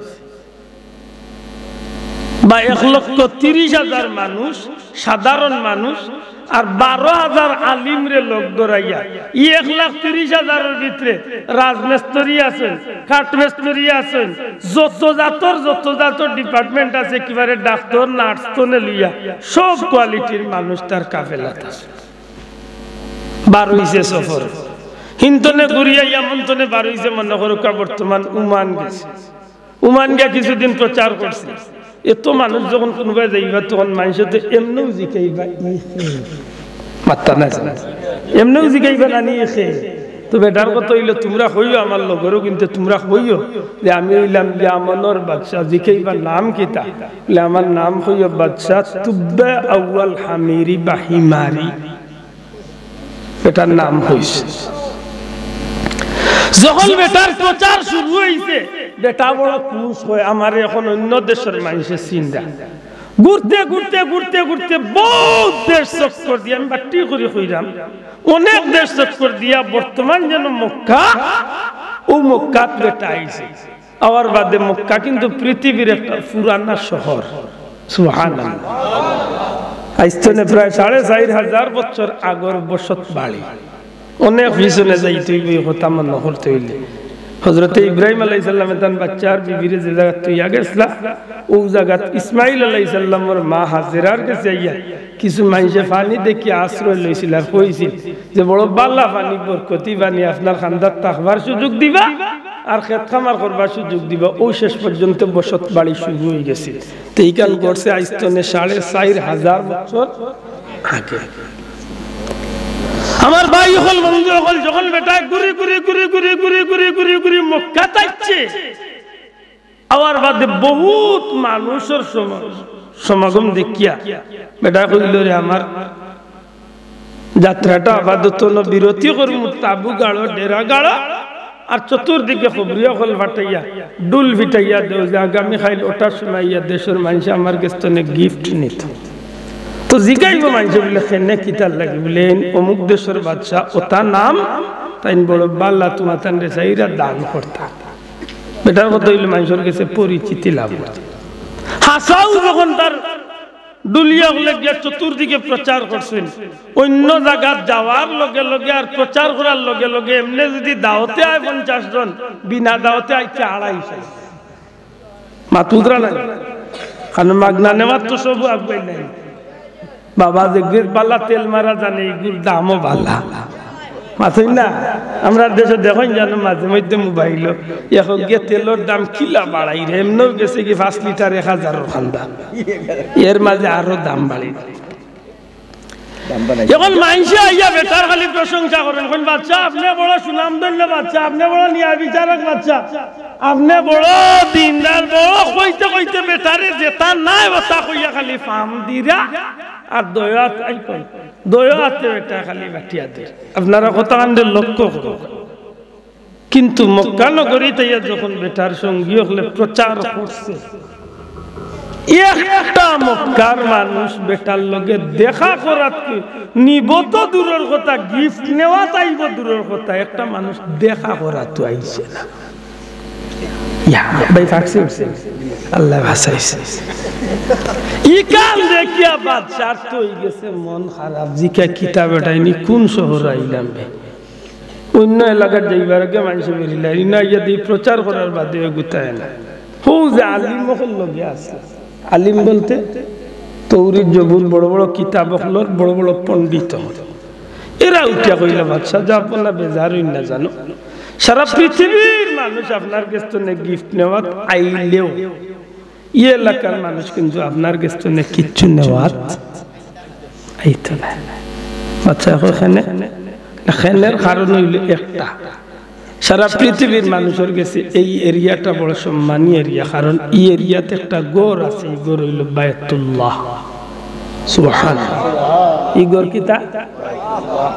বা 1,30,000 মানুষ সাধারণ মানুষ আর 12,000 আলিম রে লোক দৌড়াইয়া 1,30,000 ভিতরে রাজমিস্ত্রি আছেন কাঠমিস্ত্রি আছেন যত জাতর ডিপার্টমেন্ট আছে একেবারে ডাক্তার নার্স তনে লইয়া সব কোয়ালিটির মানুষ তার কাফেলাত আছে বার হইছে সফর হিন্তনে ঘুরিয়া ইয়ামন্তনে বার হইছে মনে করো বর্তমান উমান গেছে উমান গিয়া কিছুদিন প্রচার করছে এত মানুষ যখন কোনোবাই যাইবা তখন মানুষ তো এমনিও জিকাইবা মাত্তা না এমনিও জিকাইবা না নিয়ে খে তো বেটার কথা হইলো তোমরা হইও আমার লগরও কিন্তু তোমরা হইও যে আমি হইলাম ইয়ামনের বাদশা জিকাইবা নাম কিতা বলে আমার নাম হইও বাদশা তুব্বা আউয়াল হামিরি বা হিমারি এটার নাম হইছে যখন বেটার প্রচার শুরু হইছে বেটা বড় খুশ হয় আমার এখন অন্য দেশের মানুষের চিন্তা ঘুরতে ঘুরতে ঘুরতে ঘুরতে বহুত দেশ চক্কর দিয়ে আমি বাটি করে হইলাম অনেক দেশ চক্কর দিয়া বর্তমান যেন মক্কা ও মক্কাত বেটা আইছে আবার বাদে মক্কা কিন্তু পৃথিবীর একটা পুরানা শহর সুবহানাল্লাহ আইস্তনে প্রায় 4,500 বছর আগর বসত বাড়ি অনেক পিছনে যাইতে হইবে কথা মনে করতে হইলে হযরত ইব্রাহিম আলাইহিস সালামের তান বাচ্চার বিবিরে যে জায়গা তুইয়া গেছলা ও জায়গা ইসমাইল আলাইহিস সালামের মা হাজেরার কাছে আইয়া কিছু মানুষে পানি দেখি আশ্রয় লইছিল আর কইছিল যে বড় বাল্লা পানি বরকতি পানি আপনার খান্দার থাকবার সুযোগ দিবা আর খেত খামার করবার সুযোগ দিবা ও শেষ পর্যন্ত বসত বাড়ি শুরু হয়ে গেছে তো এই কাল গড়ছে আইস্তনে 4,500 বছর আগে আমার ভাই হল বন্ধু হল যখন বেটা ঘুরে ঘুরে ঘুরে ঘুরে ঘুরে ঘুরে ঘুরে ঘুরে মক্কা যাচ্ছে আবার বাদে বহুত মানুষের সমাগম দেখিয়া বেটা কইল রে আমার যাত্রাটা আপাতত বিরতি করব তাবু গাড়ো ডেরা গাড়ো আর চতুর্দিকে খবরিয়া হল ফাটাইয়া ডুল ভিটাইয়া দেও যে আগামী খাইল ওটার সময় ইয়া দেশের মানুষ আমার কাছে গিফট নিত তো জিগাইব মানুষ বলে খেনে কিতার লাগে বলে অমুক দেশের বাদশা ওটা নাম তাই বড় বাল্লা তোমার তান রে চাইরা দান করতা বেটার কথা হইলে মানুষের কাছে পরিচিতি লাভ হাসাও যখন তার দুলিয়া হলে গিয়া চতুর্দিকে প্রচার করছেন অন্য জায়গা যাওয়ার লগে লগে আর প্রচার করার লগে লগে এমনি যদি দাওয়াতে আয় 50 জন বিনা দাওয়াতে আইছে 250 মাতুদরা নাই কারণ মাগনা নেওয়ার তো সব আগুয়াই নাই বাবা যে বালা তেল মারা জানে এগুলোর দামও বালা মাথই না আমরা দেশে দেখেন জানো মাঝে মধ্যে মোবাইল এখন গিয়ে তেলের দাম কিলা বাড়াই রে এমনিও গেছে কি 5 লিটার 1,000 খান্দা এর মাঝে আরো দাম বাড়ি এখন মানুষে আইয়া বেটার খালি প্রশংসা করেন কোন বাচ্চা আপনি বড় সুনামধন্য বাচ্চা আপনি বড় ন্যায় বিচারক বাচ্চা আপনি বড় দিনদার বড় কইতে কইতে বেটারে যেটা নাই ওটা কইয়া খালি ফাম দিরা আর দয়াত আই কই দয়াতে বেটা খালি বাটিয়া দে আপনারা কথা কান্দে লক্ষ্য করুন কিন্তু মক্কা নগরীতে যখন বেটার সঙ্গী হলে প্রচার করছে একটা মক্কার মানুষ বেটার লগে দেখা করাত নিব তো দূরের কথা গিফট নেওয়া চাইব দূরের কথা একটা মানুষ দেখা করা তো আইছে না ইয়া ভাই ফাকছে আল্লাহ ভাসাইছে ই কাম দেখিয়া বাদশাহ তো হই গেছে মন খারাপ জিকা কিতাব এটাইনি কোন শহর আইলাম বে অন্য এলাকার যাইবার আগে মানুষ বলিলা ইনা যদি প্রচার করার বাদে গুতায় না হো যে আলিম মহল লগে আছে আলিম বলতে তৌরিদ জবুর বড় বড় কিতাব হলর বড় বড় পণ্ডিত এরা উঠিয়া কইলা বাদশাহ যা আপনার বেজার হই না জানো সারা পৃথিবীর মানুষ আপনার কাছ থেকে গিফট নেওয়াত আইলেও এই এলাকার মানুষ কিন্তু আপনার কাছ থেকে কিচ্ছু নেওয়াত আইতো না বাচ্চা ওখানে এখানের কারণ হইল একটা সারা পৃথিবীর মানুষের কাছে এই এরিয়াটা বড় সম্মানী এরিয়া কারণ এই এরিয়াতে একটা গড় আছে এই গড় হইল বায়তুল্লাহ সুবহানাল্লাহ এই গড় কিতা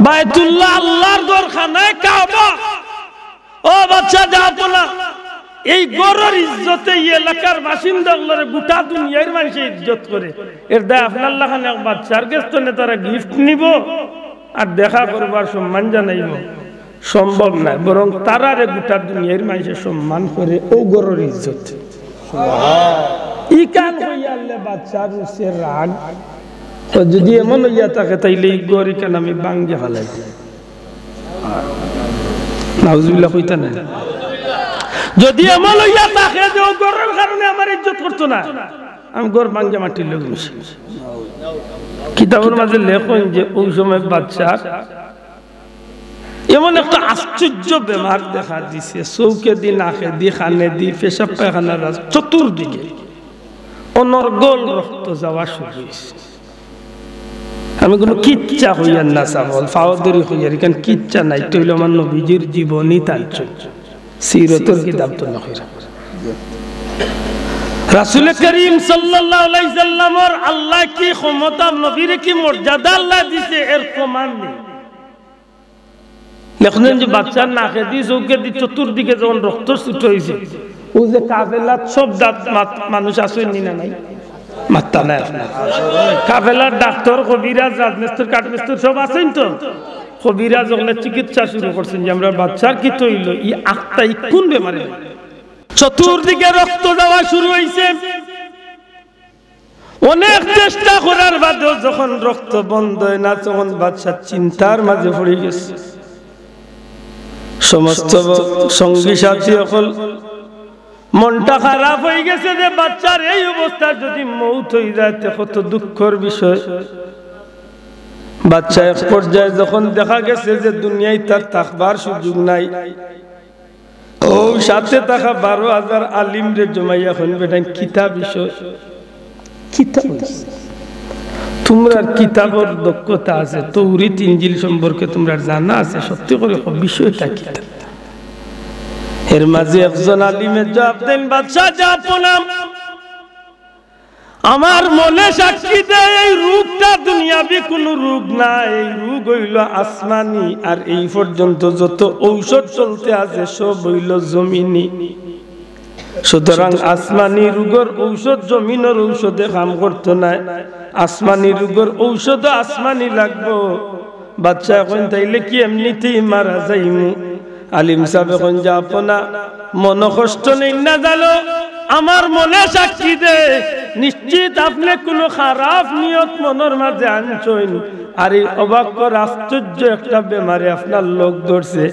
বায়তুল্লাহ আল্লাহর গড় খানায় কাবা ও বাচ্চা যাও না এই গড়ের ইজ্জতে এই এলাকার বাসিন্দাগুলোর গোটা দুনিয়ার মানুষ ইজ্জত করে এর দায় আপনার লাখানে বাচ্চার কাছ থেকে তারা গিফট নিব আর দেখা করবার সম্মান জানাইব সম্ভব না বরং তারারে গোটা দুনিয়ার মানুষের সম্মান করে ও গড়ের ইজ্জত ই কান হইয়া আল্লাহ বাচ্চার উসের রাগ তো যদি এমন হইয়া থাকে তাইলে এই গড় কেন আমি ভাঙ্গে ফেলাই নাউজুবিল্লাহ কইতা না যদি এমন হইয়া থাকে যে ও গড়ের কারণে আমার ইজ্জত করতো না আমি গড় ভাঙ্গে মাটির লোক বসে কিতাবের মাঝে লেখন যে ওই সময় বাচ্চা এমন একটা আশ্চর্য বেমার দেখা দিছে চৌকে দি নাকে দি খানে দি পেশাব পায়খানার চতুর্দিকে অনর্গল রক্ত যাওয়া শুরু হয়েছে আমি কোনো কিচ্ছা হইয়ার না চাবল ফাওয়াদরি হইয়ার এখানে কিচ্ছা নাই তো হইল আমার নবীজির জীবনী তার সিরতর কিতাব তো নয় রাসূল করিম সাল্লাল্লাহু আলাইহি সাল্লামের আল্লাহ কি ক্ষমতা নবীর কি মর্যাদা আল্লাহ দিয়েছে এর প্রমাণ নেই লেখলেন যে বাচ্চার নাকে দি চৌকে দি চতুর্দিকে যখন রক্ত ছুট হয়েছে ও যে কাফেলার সব মানুষ আসেন না নাই মাত্তা নাই কাফেলার ডাক্তার কবিরাজ রাজমিস্ত্রি কাঠমিস্ত্রি সব আছেন তো কবিরাজ ওগুলো চিকিৎসা শুরু করছেন যে আমরা বাচ্চার কি তৈল ই আত্মাই কোন বেমারে চতুর্দিকে রক্ত দেওয়া শুরু হয়েছে অনেক চেষ্টা করার বাদেও যখন রক্ত বন্ধ হয় না তখন বাচ্চা চিন্তার মাঝে পড়ে গেছে সমস্ত সঙ্গী সাথী সকল মনটা খারাপ হয়ে গেছে যে বাচ্চার এই অবস্থা যদি মৌত হয়ে যায় কত দুঃখের বিষয় বাচ্চা এক পর্যায়ে যখন দেখা গেছে যে দুনিয়ায় তার থাকবার সুযোগ নাই ও সাথে থাকা 12,000 আলিম রে জমাইয়া হন বেটান কিতাব বিষয় কিতাব তোমরা কিতাবের দক্ষতা আছে তৌরিত ইনজিল সম্পর্কে তোমরা জানা আছে সত্যি করে বিষয়টা কি এর মাঝে একজন আলিমের জবাব দেন বাদশা জাপনাম আমার মনে সাক্ষী দেয় এই রোগটা দুনিয়াবি কোনো রোগ না এই রোগ হইল আসমানি আর এই পর্যন্ত যত ঔষধ চলতে আছে সব হইল জমিনি সুতরাং আসমানি রোগের ঔষধ জমিনের ঔষধে কাম করতো না আসমানি রোগের ঔষধ আসমানি লাগবো বাচ্চা এখন তাইলে কি এমনিতেই মারা যাইমু আলিম সাহেব এখন যাপনা মন কষ্ট নেই না জানো আমার মনে সাক্ষী দে নিশ্চিত আপনি কোনো খারাপ নিয়ত মনের মাঝে আনছেন আর এই অবাকর আশ্চর্য একটা বেমারে আপনার লোক ধরছে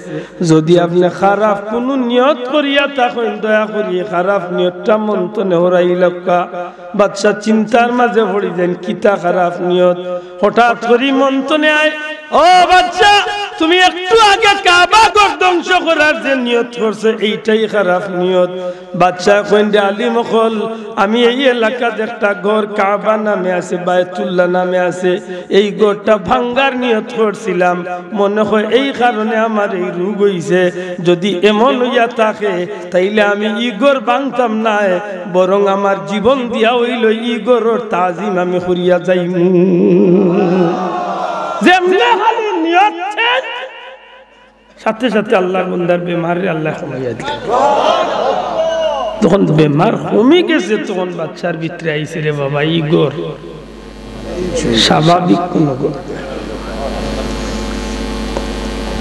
যদি আপনি খারাপ কোনো নিয়ত করিয়া থাকেন দয়া করিয়ে খারাপ নিয়তটা মন তো নেহরাই লক্কা বাচ্চা চিন্তার মাঝে পড়ি যান কিতা খারাপ নিয়ত হঠাৎ করি মন তো নেয় ও বাচ্চা তুমি একটু আগে কাবা ঘর ধ্বংস করার যে নিয়ত করছে এইটাই খারাপ নিয়ত বাচ্চা কইন্দে আলী মখল আমি এই এলাকাতে একটা ঘর কাবা নামে আছে বায়তুল্লাহ নামে আছে এই ঘরটা ভাঙ্গার নিয়ত করছিলাম মনে হয় এই কারণে আমার এই রোগ হইছে যদি এমন হইয়া থাকে তাইলে আমি ই ঘর ভাঙতাম না বরং আমার জীবন দিয়া হইল ই ঘরের তাজিম আমি করিয়া যাইমু যেমনে খালি নিয়ত সাথে সাথে আল্লাহর বান্দার বেমার আল্লাহ কমাইয়া দিলেন তখন বেমার কমে গেছে তখন বাচ্চার ভিতরে আইছে রে বাবা ই গোর স্বাভাবিক কোন গোর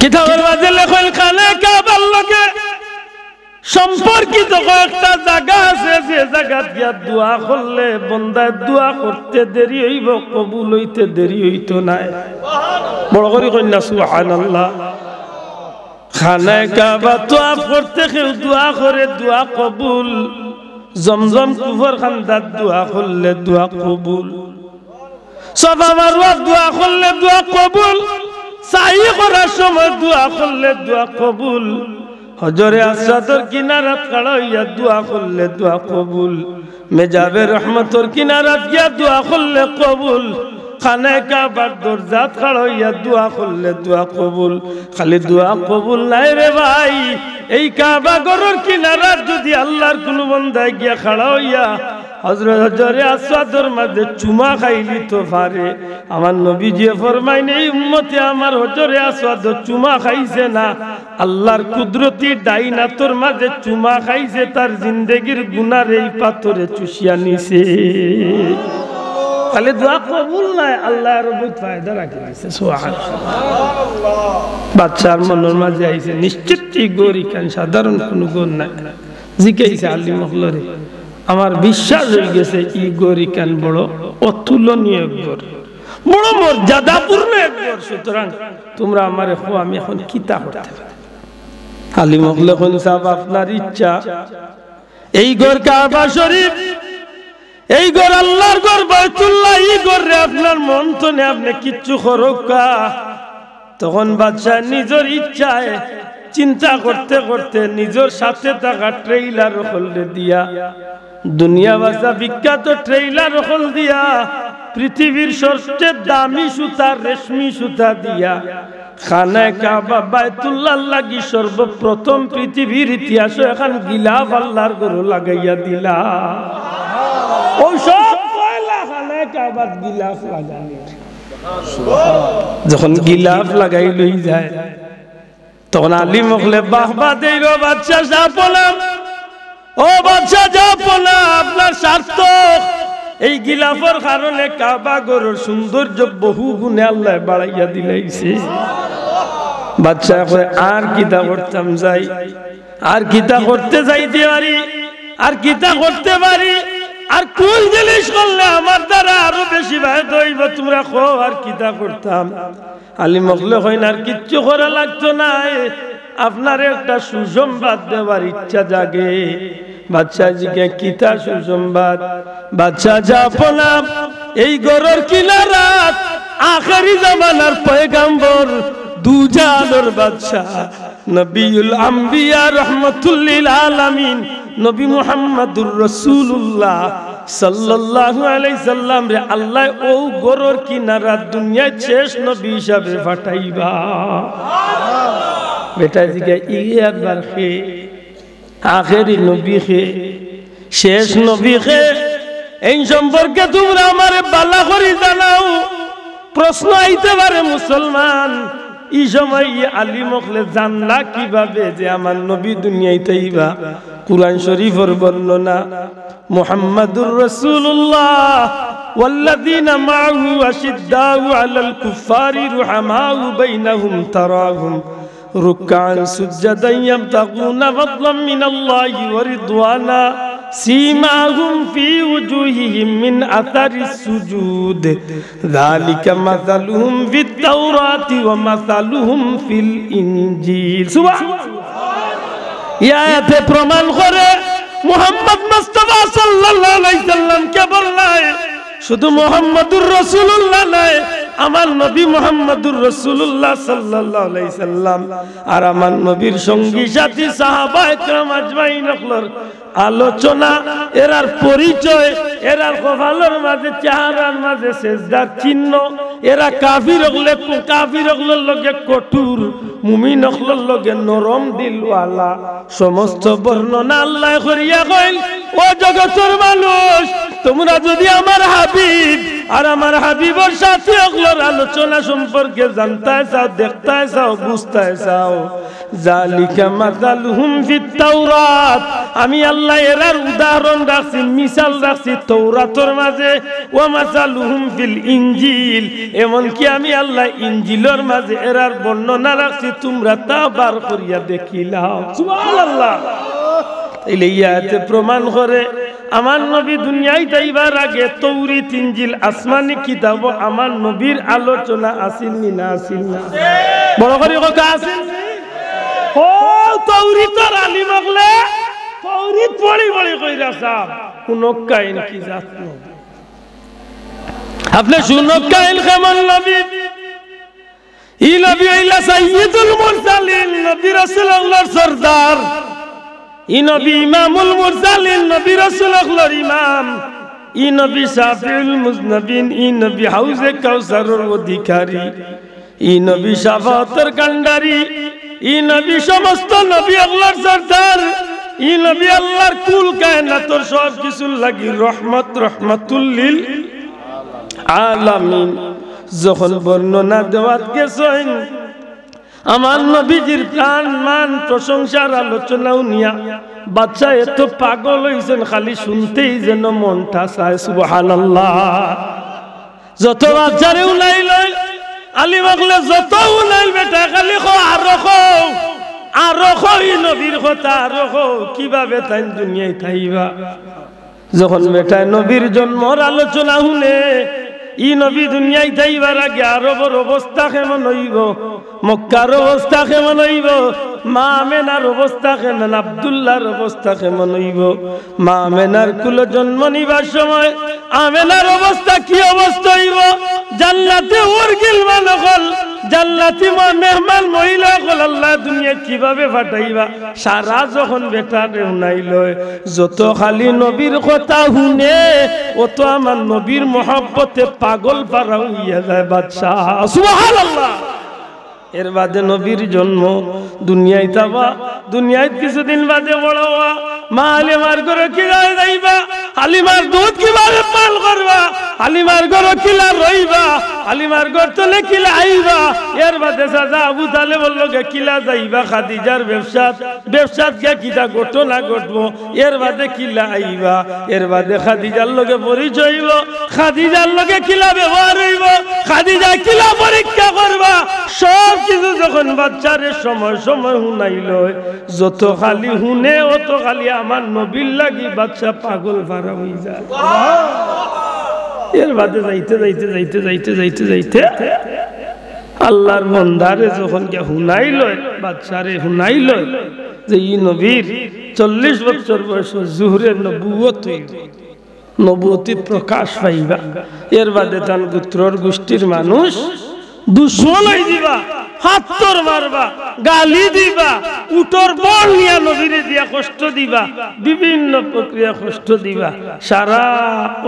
কিতাবের মাঝে লেখেন খানে কাবার লগে সম্পর্কিত কয়েকটা জায়গা আছে যে জায়গা দিয়া দোয়া করলে বন্দায় দোয়া করতে দেরি হইব, কবুল হইতে দেরি হইত না। বড় করে কন্যা সুবহানাল্লাহ। খানায় কাবা তওয়াফ করতে কেউ দোয়া করে, দোয়া কবুল। জমজম কুফর খান্দাত দোয়া করলে দোয়া কবুল। সাফা মারওয়া দোয়া করলে দোয়া কবুল। সাই করার সময় দোয়া করলে দোয়া কবুল। হজরে আসওয়াদর কিনারাত খাড়া হইয়া দোয়া করলে দোয়া কবুল। মেজাবে রহমতর কিনারাত গিয়া দোয়া করলে কবুল। খানায় কাবার দরজাত খাড়া হইয়া দোয়া করলে দোয়া কবুল। খালি দোয়া কবুল নাই রে ভাই, এই কাবা ঘরের কিনারাত যদি আল্লাহর কোন বান্দা গিয়া খাড়া হইয়া হজরে আসওয়াদর মাঝে চুমা খাইলি তো পারে। আমার নবীজি ফরমাইন, এই উম্মতে আমার হজরে আসওয়াদ চুমা খাইছে না, আল্লাহর কুদরতি ডাইনাতর মাঝে চুমা খাইছে, তার জিন্দেগির গুনার এই পাথরে চুষিয়া নিছে। খালি দোয়া কবুল নাই, আল্লাহর বহুত ফায়দা রাখি দিয়েছে। সুবহানাল্লাহ। বাচ্চার মনের মাঝে আইছে নিশ্চিত এই গৌরী কান সাধারণ কোন গুণ নাই। জিজ্ঞাসা আলী মহলরে, আমার বিশ্বাস হয়ে গেছে এই গৌরী কান বড় অতুলনীয় একবার, বড় মর্যাদাপূর্ণ একবার। সুতরাং তোমরা আমার আমি এখন কিতা করতে পারি। আলী মহলে কোন সাহেব আপনার ইচ্ছা, এই ঘর কাবা শরীফ, এই ঘর আল্লাহর ঘর বাইতুল্লাহ, এই ঘরে আপনার মন তো নেই, আপনি কিচ্ছু করোকা। তখন বাদশাহ নিজের ইচ্ছায় চিন্তা করতে করতে নিজের সাথে থাকা ট্রেইলার হলে দিয়া, দুনিয়া বাসা বিখ্যাত ট্রেইলার হল দিয়া, পৃথিবীর সবচেয়ে দামি সুতা রেশমি সুতা দিয়া খানায় কাবা বাইতুল্লাহ লাগি সর্বপ্রথম পৃথিবীর ইতিহাসে এখন গিলাফ আল্লাহর গরু লাগাইয়া দিলা। ওই সব পয়লা খানায় কাবাত গিলাফ লাগাই, যখন গিলাফ লাগাই লই যায় তখন আলী মখলে বাহবা দেই, ও বাদশা যা বললাম, ও বাদশা যা বললাম, আপনার সার্থক। এই গিলাফের কারণে কাবা ঘরের সৌন্দর্য বহু গুণে আল্লাহ বাড়াইয়া দিলাইছে। বাদশা কয়, আর কিতা করতাম যাই, আর কিতা করতে যাইতে পারি, আর কিতা করতে পারি, আর কোন জিনিস করলে আমার দ্বারা আরো বেশি ফায়দা হইব, তোমরা কো আর কিতা করতাম। আলী মখলে হয় না, আর কিচ্ছু করা লাগতো না, আপনার একটা সুসংবাদ দেওয়ার ইচ্ছা জাগে। বাদশা জিকে কিতা সুসংবাদ? বাদশা যা বললাম, এই ঘরের কিনারাত আখেরি জামানার পয়গম্বর দুজাহানের বাদশাহ নবিউল আম্বিয়া রাহমাতুল লিল আলামিন নবী মুহাম্মদুর রাসূলুল্লাহ সাল্লাল্লাহু আলাইহি সাল্লাম রে আল্লাহ ও ঘরের কিনারাত দুনিয়ায় শেষ নবী হিসাবে পাঠাইবা। বেটা জিকে একবার খে আখেরি নবী খে, শেষ নবী খে, এই সম্পর্কে তোমরা আমারে বালা করে জানাও। প্রশ্ন আইতে পারে মুসলমান, এই সময় আলী মখলে জানলা কিভাবে যে আমার নবী দুনিয়াতে আইবা? কুরআন শরীফের বর্ণনা, মুহাম্মাদুর রাসূলুল্লাহ ওয়াল্লাযীনা মা'হু আশিদ্দাউ আলাল কুফারি রুহামাউ বাইনাহুম তারাহুম রুকআন সুজদান ইয়াবতাগুনা ফাদলাম মিনাল্লাহি ওয়া রিদওয়ানা سيماهم في وجوههم من أثر السجود ذلك مثلهم في التوراة ومثلهم في الإنجيل سبحان يا آيات প্রমাণ করে মুহাম্মদ মুস্তাফা সাল্লাল্লাহু আলাইহি সাল্লাম কে বললেন শুধু মুহাম্মদুর রাসূলুল্লাহ নয়, আমার নবী মুহাম্মদুর রাসূলুল্লাহ সাল্লাল্লাহু আলাইহি সাল্লাম আর আমার নবীর সঙ্গী সাথী সাহাবায়ে কেরাম আজমাইন হলের আলোচনা, এরার পরিচয়, এরার কপালের মাঝে চেহারার মাঝে সেজদার চিহ্ন, এরা কাফির হলের লগে কঠোর, মুমিন হলের লগে নরম দিলওয়ালা, সমস্ত বর্ণনা আল্লাহ করিয়া কইল ও জগতের মানুষ, তোমরা যদি আমার হাবিব আর আমার হাবিবের সাথে হলের আলোচনা সম্পর্কে জানতে চাও, দেখতে চাও, বুঝতে চাও, জালিকা মাসালুহুম ফিত তাওরাত, আমি আল্লাহ এরার উদাহরণ রাখছি, মিসাল রাখছি তৌরাতের মাঝে, ওয়া মাসালুহুম ফিল ইনজিল, এমনকি আমি আল্লাহ ইনজিলের মাঝে এরার বর্ণনা রাখছি, তোমরা তা বার করিয়া দেখিলাও। সুবহানাল্লাহ। এই ইয়াতে প্রমাণ করে আমার নবী দুনিয়ায় যাইবার আগে তৌরাত ইনজিল আসমানি কিতাব আমার নবীর আলোচনা আসিল না আসিল না বড় করে কথা আসিল ও তৌরাতের আলিম হলে তৌরাত পড়ি পড়ি কইরা সাহেব কোন কাইন কি জাত নবী আপনি শুনো কাইন কেমন নবী ই নবী হইলা সাইয়্যিদুল মুরসালিন নবী রাসূলুল্লাহর সরদার ই নবী ইমামুল মুরসালিন নবী রাসূলুল্লাহর ইমাম ই নবী শাফিউল মুজনবিন ই নবী হাউজে কাউসারের অধিকারী ই নবী শাফাতের কান্ডারি ই নবী সমস্ত নবী আল্লাহর সরদার ই নবী আল্লাহর কুল কায়নাতের সব কিছুর লাগি রহমাতুল লিল আলামিন যখন বর্ণনা দেওয়াত গেছেন আমার নবীজির প্রাণ মান প্রশংসার আলোচনাও নিয়া বাচ্চা এত পাগল হইছেন খালি শুনতেই যেন মনটা চায় সুবহানাল্লাহ যত বাচ্চারে উনাইল আলী মাগলে যত উনাইল বেটা খালি আরো ই নবীর কথা আরো কিভাবে তাই দুনিয়ায় থাইবা যখন বেটা নবীর জন্মর আলোচনা শুনে ই নবী দুনিয়ায় যাইবার আগে আরবের অবস্থা কেমন হইব মক্কার অবস্থা কেমন হইব মা আমেনার অবস্থা কেমন আব্দুল্লাহর অবস্থা কেমন হইব মা আমেনার কুল জন্ম নিবার সময় আমেনার অবস্থা কি অবস্থা হইব জান্নাতে উরগিল মানকল জান্নাতি মেহমান মহিলা কল আল্লাহ দুনিয়া কিভাবে ফাটাইবা সারা যখন বেটারে উনাইল যত খালি নবীর কথা শুনে অত আমার নবীর মহব্বতে পাগল পারা হইয়া যায় বাদশা সুবহানাল্লাহ এর বাদে নবীর জন্ম দুনিয়ায় তাবা দুনিয়ায় কিছুদিন বাদে বড় হওয়া মা আলিমার ঘরে কিভাবে যাইবা আলিমার দুধ কিভাবে পান করবা আলিমার ঘরে কিলা রইবা আলিমার ঘর তলে কিলা আইবা এর বাদে সাজা আবু তালেব বলল কিলা যাইবা খাদিজার ব্যবসাত গিয়া কিটা ঘটনা ঘটবো এর বাদে কিলা আইবা এর বাদে খাদিজার লগে পরিচয় হইব খাদিজার লগে কিলা ব্যবহার হইব খাদিজা কিলা পরীক্ষা করবা সব কিছু যখন বাচ্চারে সময় সময় শুনাইল যত খালি শুনে অত খালি আমার নবীর লাগি বাচ্চা পাগল ভাড়া হয়ে যায় এর বাদে যাইতে যাইতে যাইতে যাইতে যাইতে যাইতে আল্লাহর বন্দারে যখন কে শুনাইল বাচ্চারে শুনাইল যে ই নবীর 40 বছর বয়স জুহরের নবুয়ত হইল নবুয়তি প্রকাশ পাইবা এর বাদে তান গোত্রর গোষ্ঠীর মানুষ দুশ্মন হয়ে দিবা হাতর মারবা গালি দিবা উটর বল নিয়া নবীরে দিয়া কষ্ট দিবা বিভিন্ন প্রক্রিয়া কষ্ট দিবা সারা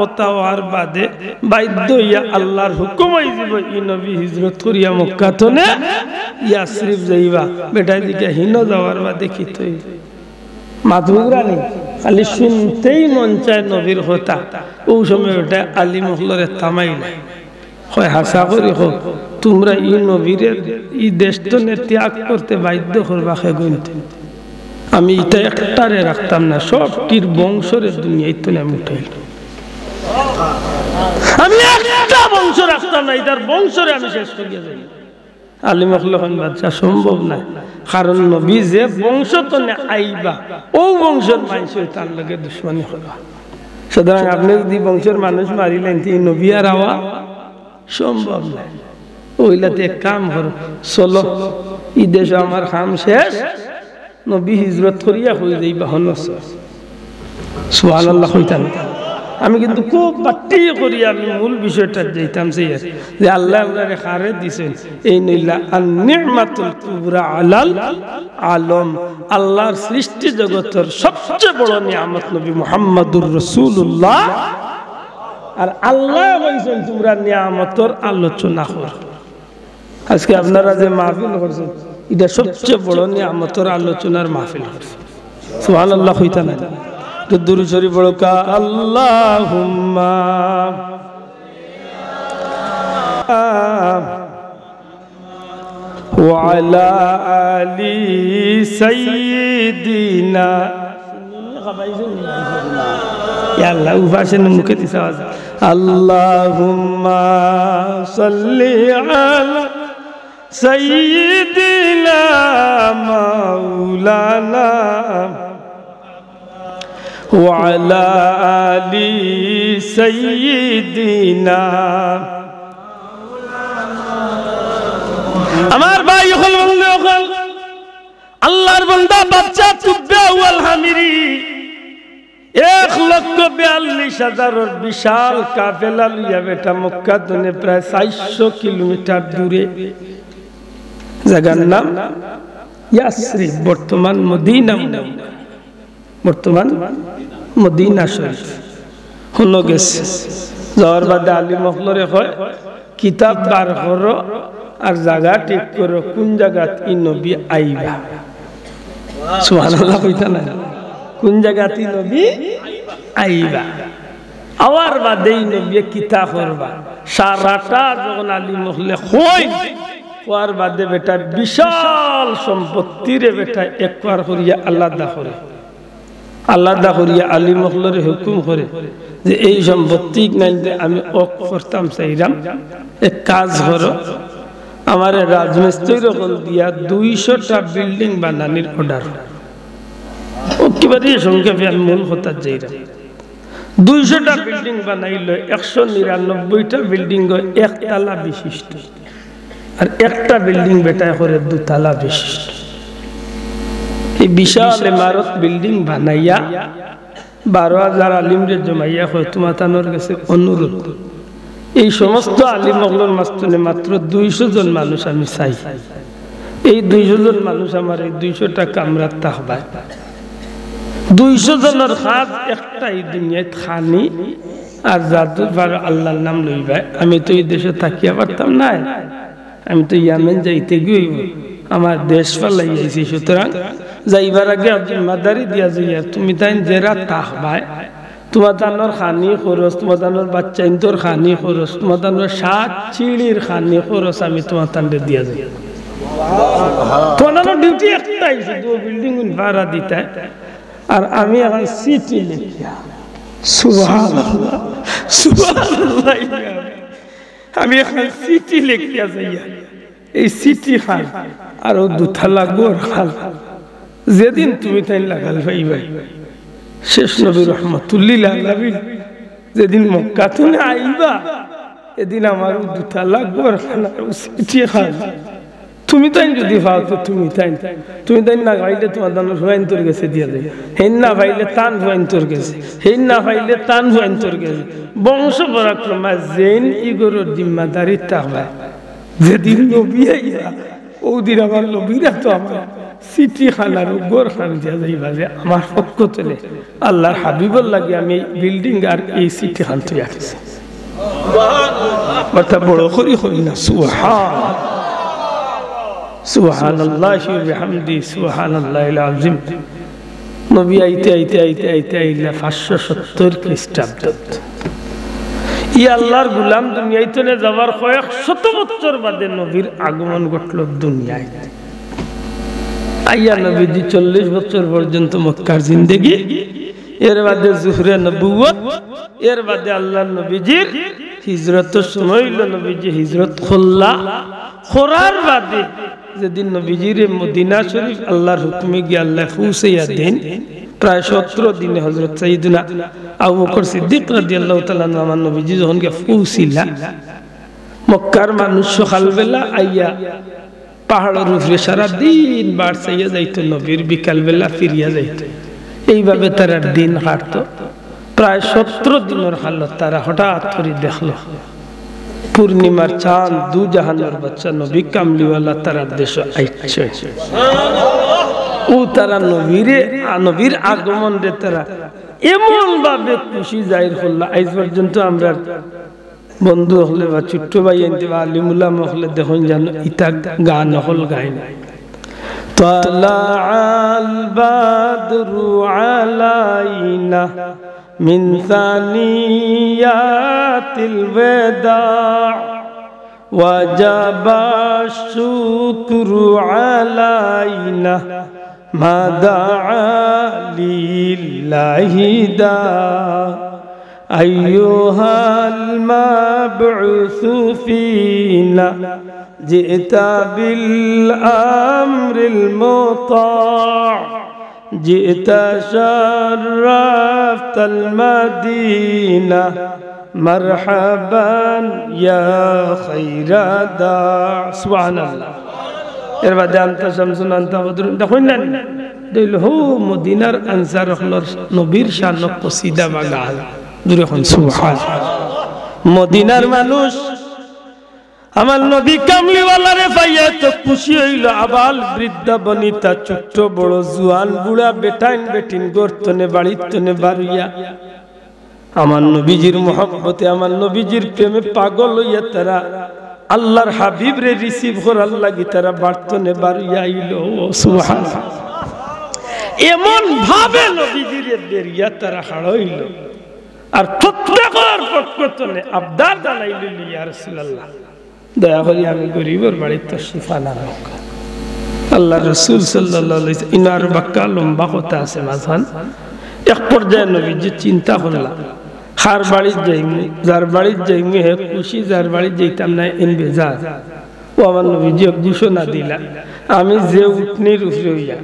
ওতাওয়ার বাদে বাধ্য হইয়া আল্লাহর হুকুম হয়ে দিব ই নবী হিজরত করিয়া মক্কা তনে ইয়াসরিফ যাইবা বেটাই দিকে হিন যাওয়ার বাদে কি তৈ মাধুরা নেই খালি শুনতেই মন চায় নবীর কথা ও সময় ওটা আলী মহলরে থামাই নাই হয় হাসা করি হোক তোমরা ই নবীরের ই দেশটনে ত্যাগ করতে বাধ্য করবা খেগুনতে আমি এটা একটারে রাখতাম না সবটির বংশরে দুনিয়ায় তো আমি উঠাইল আমি একটা বংশ রাখতাম না এটার বংশরে আমি শেষ করিয়া যাই আলী মখলুন বাদশা সম্ভব না কারণ নবী যে বংশ তো আইবা ও বংশের মানুষ তার লগে দুশ্মনী করবা সুতরাং আপনি যদি বংশের মানুষ মারিলেন এই নবী আর আওয়া সম্ভব না ওইলাতে এক কাম করো চলো ই দেশ আমার কাম শেষ নবী হিজরত করিয়া হয়ে যাইবা হনস সুবহানাল্লাহ হইতাম আমি কিন্তু খুব বাট্টি করি আমি মূল বিষয়টা যাইতাম সেই যে আল্লাহ আপনারে খারে দিছেন এই নইলা আন-নি'মাতুল কুবরা আলাল আলম আল্লাহর সৃষ্টি জগতের সবচেয়ে বড় নিয়ামত নবী মুহাম্মদুর রাসূলুল্লাহ আর আল্লাহ বলেছেন তোমরা নিয়ামতের আলোচনা করো আজকে আপনারা যে মাহফিল করছেন এটা সবচেয়ে বড় নিয়ামতের আলোচনার মাহফিল করছেন সুবহানাল্লাহ হইতা না দুরূদ শরীফ পড়ো কা আল্লাহুম্মা ওয়া আলা আলি সাইয়্যিদিনা ইয়া আল্লাহ উভাসেন মুখে দিছা আল্লাহুম্মা সাল্লি আলা সাইয়্যিদিনা মাওলানা وعلى آل سيدنا আমার ভাই হল বন্ধু হল আল্লাহর বান্দা বাচ্চা তুব্বা ওয়াল হামিরি 1,42,000 বিশাল কাফেলা লিয়া বেটা মক্কা থেকে প্রায় 400 কিলোমিটার দূরে জায়গার নাম ইয়াসরিব বর্তমান মদিনা শরীফ হলো গেছে যাওয়ার বাদে আলী মখলরে হয় কিতাব বার করো আর জায়গা ঠিক করো কোন জায়গাত ই নবী আইবা সুবহানাল্লাহ কইতা না কোন জায়গাত ই নবী আইবা আওয়ার বাদে ই নবী কিতা করবা সারাটা যখন আলী মখলে হয় হওয়ার বাদে বেটা বিশাল সম্পত্তিরে বেটা একবার করিয়া আলাদা করে আলাদা করিয়া আলী মখলরে হুকুম করে যে এই সম্পত্তি নাইলে আমি অক করতাম চাইরাম এক কাজ করো আমার রাজমিস্ত্রির রকম দিয়া 200টা বিল্ডিং বানানির অর্ডার একেবারে সংক্ষেপে আমি মূল কথা যাইরাম 200টা বিল্ডিং বানাইল 199টা বিল্ডিং একতলা বিশিষ্ট আর একটা বিল্ডিং বেটায় করে 2তলা বিশিষ্ট এই বিশাল ইমারত বিল্ডিং বানাইয়া 12,000 আলিমরে জমাইয়া হয় তোমাতানোর কাছে অনুরোধ এই সমস্ত আলিম মগলর মাস্তনে মাত্র 200 জন মানুষ আমি চাই এই 200 জন মানুষ আমার এই 200টা কামরা তাহবায় 200 জনের হাত একটা এই দুনিয়ায় খানি আর জাদু পার আল্লাহর নাম লইবা আমি তো এই দেশে থাকিয়া পারতাম না আমি তো ইয়ামেন যাইতে গিয়ে আমার দেশ পালাই যাইছি সুতরাং যাইবার আগে জিম্মাদারি দিয়া যাইয়া তুমি তাই জেরা তাহবায় তোমার তানোর খানি খরচ তোমার তানোর বাচ্চা ইন্তর খানি খরচ তোমার তানোর 7 চিড়ির খানি খরচ আমি তোমার তান্ডে দিয়া যাই তোমার ডিউটি একটাই শুধু বিল্ডিং ভাড়া দিতে আর আমি এখন সিটি লিখিয়া সুবহানাল্লাহ সুবহানাল্লাহ আমি এখন সিটি লিখিয়া যাইয়া এই সিটি খান আর 2তলা গোর খাল যেদিন তুমি তাই লাগাল ভাই ভাই শেষ নবী রহমাতুল্লিল আলামিন যেদিন মক্কা থেকে আইবা এদিন আমার 2তলা গোর খান আর সিটি খান তুমি তাই যদি পাও তো তুমি তাই না পাইলে তোমার দান ভুয়াইন তোর গেছে দিয়া দেয় হেন না পাইলে তান ভুয়াইন তোর গেছে হেন না পাইলে তান ভুয়াইন তোর গেছে বংশ পরাক্রমা জেন ইগোর জিম্মাদারি তাহবা যেদিন নবী আইয়া ওদিন আমার নবীরা তো আমার সিটি খানার গোর খান দিয়া যাইবা যে আমার পক্ষ থেকে আল্লাহর হাবিবর লাগে আমি বিল্ডিং আর এই সিটি খান তুই আসছি কথা বড় করি হই না সুবহানাল্লাহি ওয়া বিহামদিহি সুবহানাল্লাহিল আযীম নবী আইতে আইলা 570 খ্রিস্টাব্দ ই আল্লাহর গোলাম দুনিয়াতে যাওয়ার কয়েক শত বছর বাদে নবীর আগমন ঘটল দুনিয়ায় আইয়া নবীজি 40 বছর পর্যন্ত মক্কার জিন্দেগি এর বাদে জুহরে নবুয়ত এর বাদে আল্লাহর নবীজির হিজরতের সময় হইল নবীজি হিজরত খোরার বাদে যেদিন নবীজির মদিনা শরীফ আল্লাহর হুকুমে গিয়ে আল্লাহ পৌঁছাইয়া দেন প্রায় 17 দিনে হযরত সাইয়েদনা আবু বকর সিদ্দিক রাদিয়াল্লাহু তাআলা আমার নবীজি যখন গিয়ে পৌঁছিলা মক্কার মানুষ সকালবেলা আইয়া পাহাড়ের উপরে সারা দিন বার চাইয়া যাইতো নবীর বিকালবেলা ফিরিয়া যাইতো এইভাবে তারা দিন কাটতো প্রায় 17 দিনের হালত তারা হঠাৎ করে দেখলো পূর্ণিমার চাঁদ দু জাহানের বাচ্চা নবী কামলিওয়ালা তারা দেশ আইছে ও তারা নবীর আগমন রে তারা এমন ভাবে খুশি জাহির করল আজ পর্যন্ত আমরা বন্ধু হলে বা ছোট্ট ভাই আনতে বা আলিমুল্লাহ হলে দেখুন জানো ইতা গান হল গায় না তালাআল বাদরু আলাইনা من ثنيات الوداع وجب الشكر علينا ما دعا لله داع أيها المبعوث فينا جئت بالأمر المطاع جئت شرفت المدينة مرحبا يا خير داع سبحان الله এর বাদে আনতা শামসুন আনতা বদরুন দেখুন না দিল হো মদিনার আনসার হলর নবীর শান কসিদা বা গান দূরে হন সুবহানাল্লাহ মদিনার মানুষ আমার নবী কামলিওয়ালারে পাইয়া তো খুশি হইল আবাল বৃদ্ধা বনিতা ছোট বড় জুয়ান বুড়া বেটাইন বেটিন গর্তনে বাড়িতনে বাড়িয়া আমার নবীজির মহব্বতে আমার নবীজির প্রেমে পাগল হইয়া তারা আল্লাহর হাবিব রে রিসিভ করার লাগি তারা বাড়তনে বাড়িয়া আইল সুবহানাল্লাহ এমন ভাবে নবীজিরে বেরিয়া তারা হারাইল আর প্রত্যেকের পক্ষতনে আবদার জানাইল ইয়া রাসূলুল্লাহ দয়া করি আমি গরিবের বাড়িতে তশরিফ আনার আল্লাহ রাসূল সাল্লাল্লাহু আলাইহি ওয়াসাল্লাম ইনার বাক্কা লম্বা কথা আছে মাঝখান এক পর্যায়ে নবীজি চিন্তা করলা হার বাড়ি যাইমু যার বাড়ি যাইমু হে খুশি যার বাড়ি যাইতাম না ইন বেজার ও আমার নবীজি ঘোষণা দিলা আমি যে উটনির উপরে হইয়া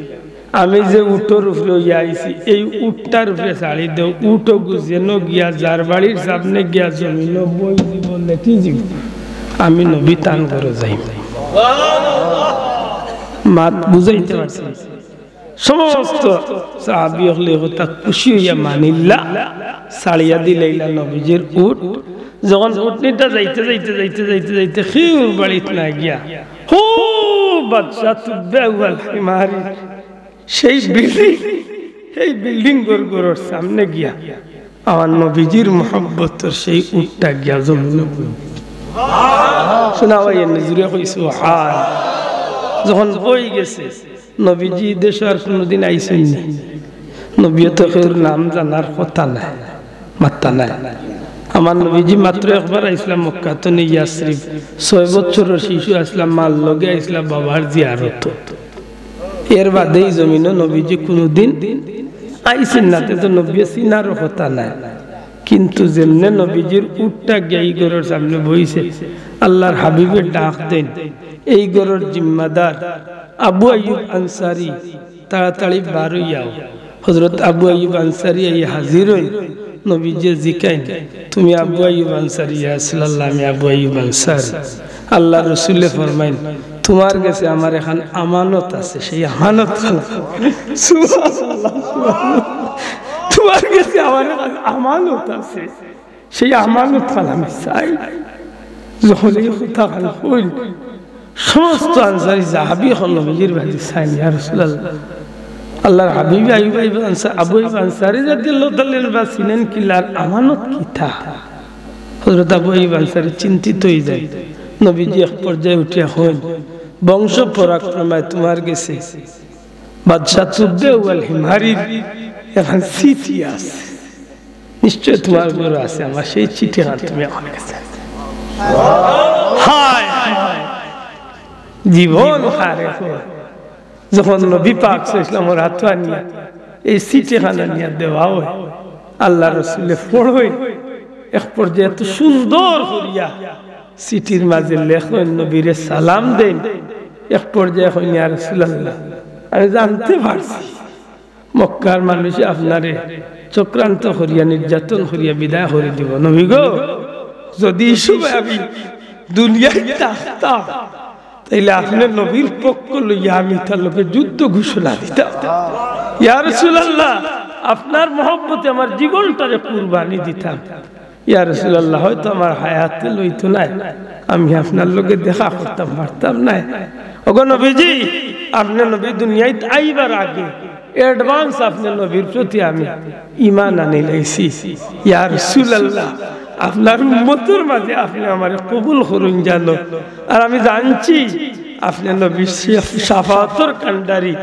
আমি যে উটোর উপরে হইয়া আইছি এই উটটার উপরে ছাড়ি দেও উটো গুজেন গিয়া যার বাড়ির সামনে গিয়া জমিন বই দিব লেখি দিব আমি নবী তান করে যাই মাত বুঝাইতে পারছি সমস্ত সাহাবী হলে হতা খুশি হইয়া মানিল্লা সাড়িয়া দিলাইলা নবীজির উট যখন উটনিটা যাইতে যাইতে যাইতে যাইতে যাইতে খিউর বাড়িতে না গিয়া হো বাদশা তুব্বে ওয়াল হিমারি সেই বিল্ডিং গড়গড়ের সামনে গিয়া আমার নবীজির মহব্বতের সেই উটটা গিয়া জমিন শোনা ভাই নিজুরে কইছো হাল যখন বই গেছে নবীজি দেশে আর কোনোদিন আইসেন না নবী তো নাম জানার কথা নাই মাত্তা নাই আমার নবীজি মাত্র একবার আইসলাম মক্কা তো নেই ইয়াসরিফ 6 বছরের শিশু আসলাম মাল লগে আইসলাম বাবার জিয়ারত এর বাদে এই জমিনে নবীজি কোনোদিন আইসেন না তো নবী সিনার কথা নাই কিন্তু যেমনে নবীজির উটটা গিয়ে ঘরের সামনে বইছে আল্লাহর হাবিবের ডাক দেন এই ঘরের জিম্মাদার আবু আইয়ুব আনসারী তাড়াতাড়ি বার হইয়াও হযরত আবু আইয়ুব আনসারী এই হাজির হই নবীজি জিকাইন তুমি আবু আইয়ুব আনসারী ইয়া রাসূলুল্লাহ আমি আবু আইয়ুব আনসারী আল্লাহ রাসূল ফরমাইন তোমার কাছে আমার এখন আমানত আছে সেই আমানত সুবহানাল্লাহ তোমার কাছে আমার আমানত আছে সেই আমানত আমি চাই যখন এই কথা হইল সমস্ত আনসারী সাহাবী হল নবীজির বাড়ি চাই ইয়া রাসূলুল্লাহ আল্লাহর হাবিব আইয়ুব আবু আইয়ুব আনসারী রাদিয়াল্লাহু তাআলা বা সিনেন কিলার আমানত কিতা হযরত আবু আইয়ুব আনসারী চিন্তিত হয়ে যায় নবীজি এক পর্যায়ে উঠিয়া হন বংশ পরাক্রমায় তোমার গেছে বাদশা তুব্বে ওয়াল হিমারির এখন চিঠি আছে নিশ্চয় তোমার ঘরে আছে আমার সেই চিঠি তুমি আমার কাছে হায় জীবন হারে যখন নবী পাক সাল্লাল্লাহু আলাইহি ওয়াসাল্লাম নিয়ে এই চিঠি খানা নিয়ে দেওয়া হয় আল্লাহ রাসূলে পড়ই এক পর্যায়ে এত সুন্দর করিয়া চিঠির মাঝে লেখেন নবীরে সালাম দেন এক পর্যায়ে কইন ইয়া রাসূলুল্লাহ আমি জানতে পারছি মক্কার মানুষ আপনারে চক্রান্ত করিয়া নির্যাতন করিয়া বিদায় করে দিব নবী গো যদি সময় আমি দুনিয়ায় থাকতাম তাইলে আপনার নবীর পক্ষ লইয়া আমি তার লোকে যুদ্ধ ঘোষণা দিতাম ইয়া রাসূলুল্লাহ আপনার মহব্বতে আমার জীবনটারে কুরবানি দিতাম ইয়া রাসূলুল্লাহ হয়তো আমার হায়াতে লইতো না আমি আপনার লোকে দেখা করতাম পারতাম না ওগো নবীজি আপনি নবী দুনিয়ায় আইবার আগে অ্যাডভান্স আপনি নবীর প্রতি আমি ঈমান আনি লাইছি ইয়া রাসূলুল্লাহ আপনার উম্মতের মাঝে আপনি আমারে কবুল করুন জানো আর আমি জানছি আপনি নবীর শাফাআতের কান্ডারি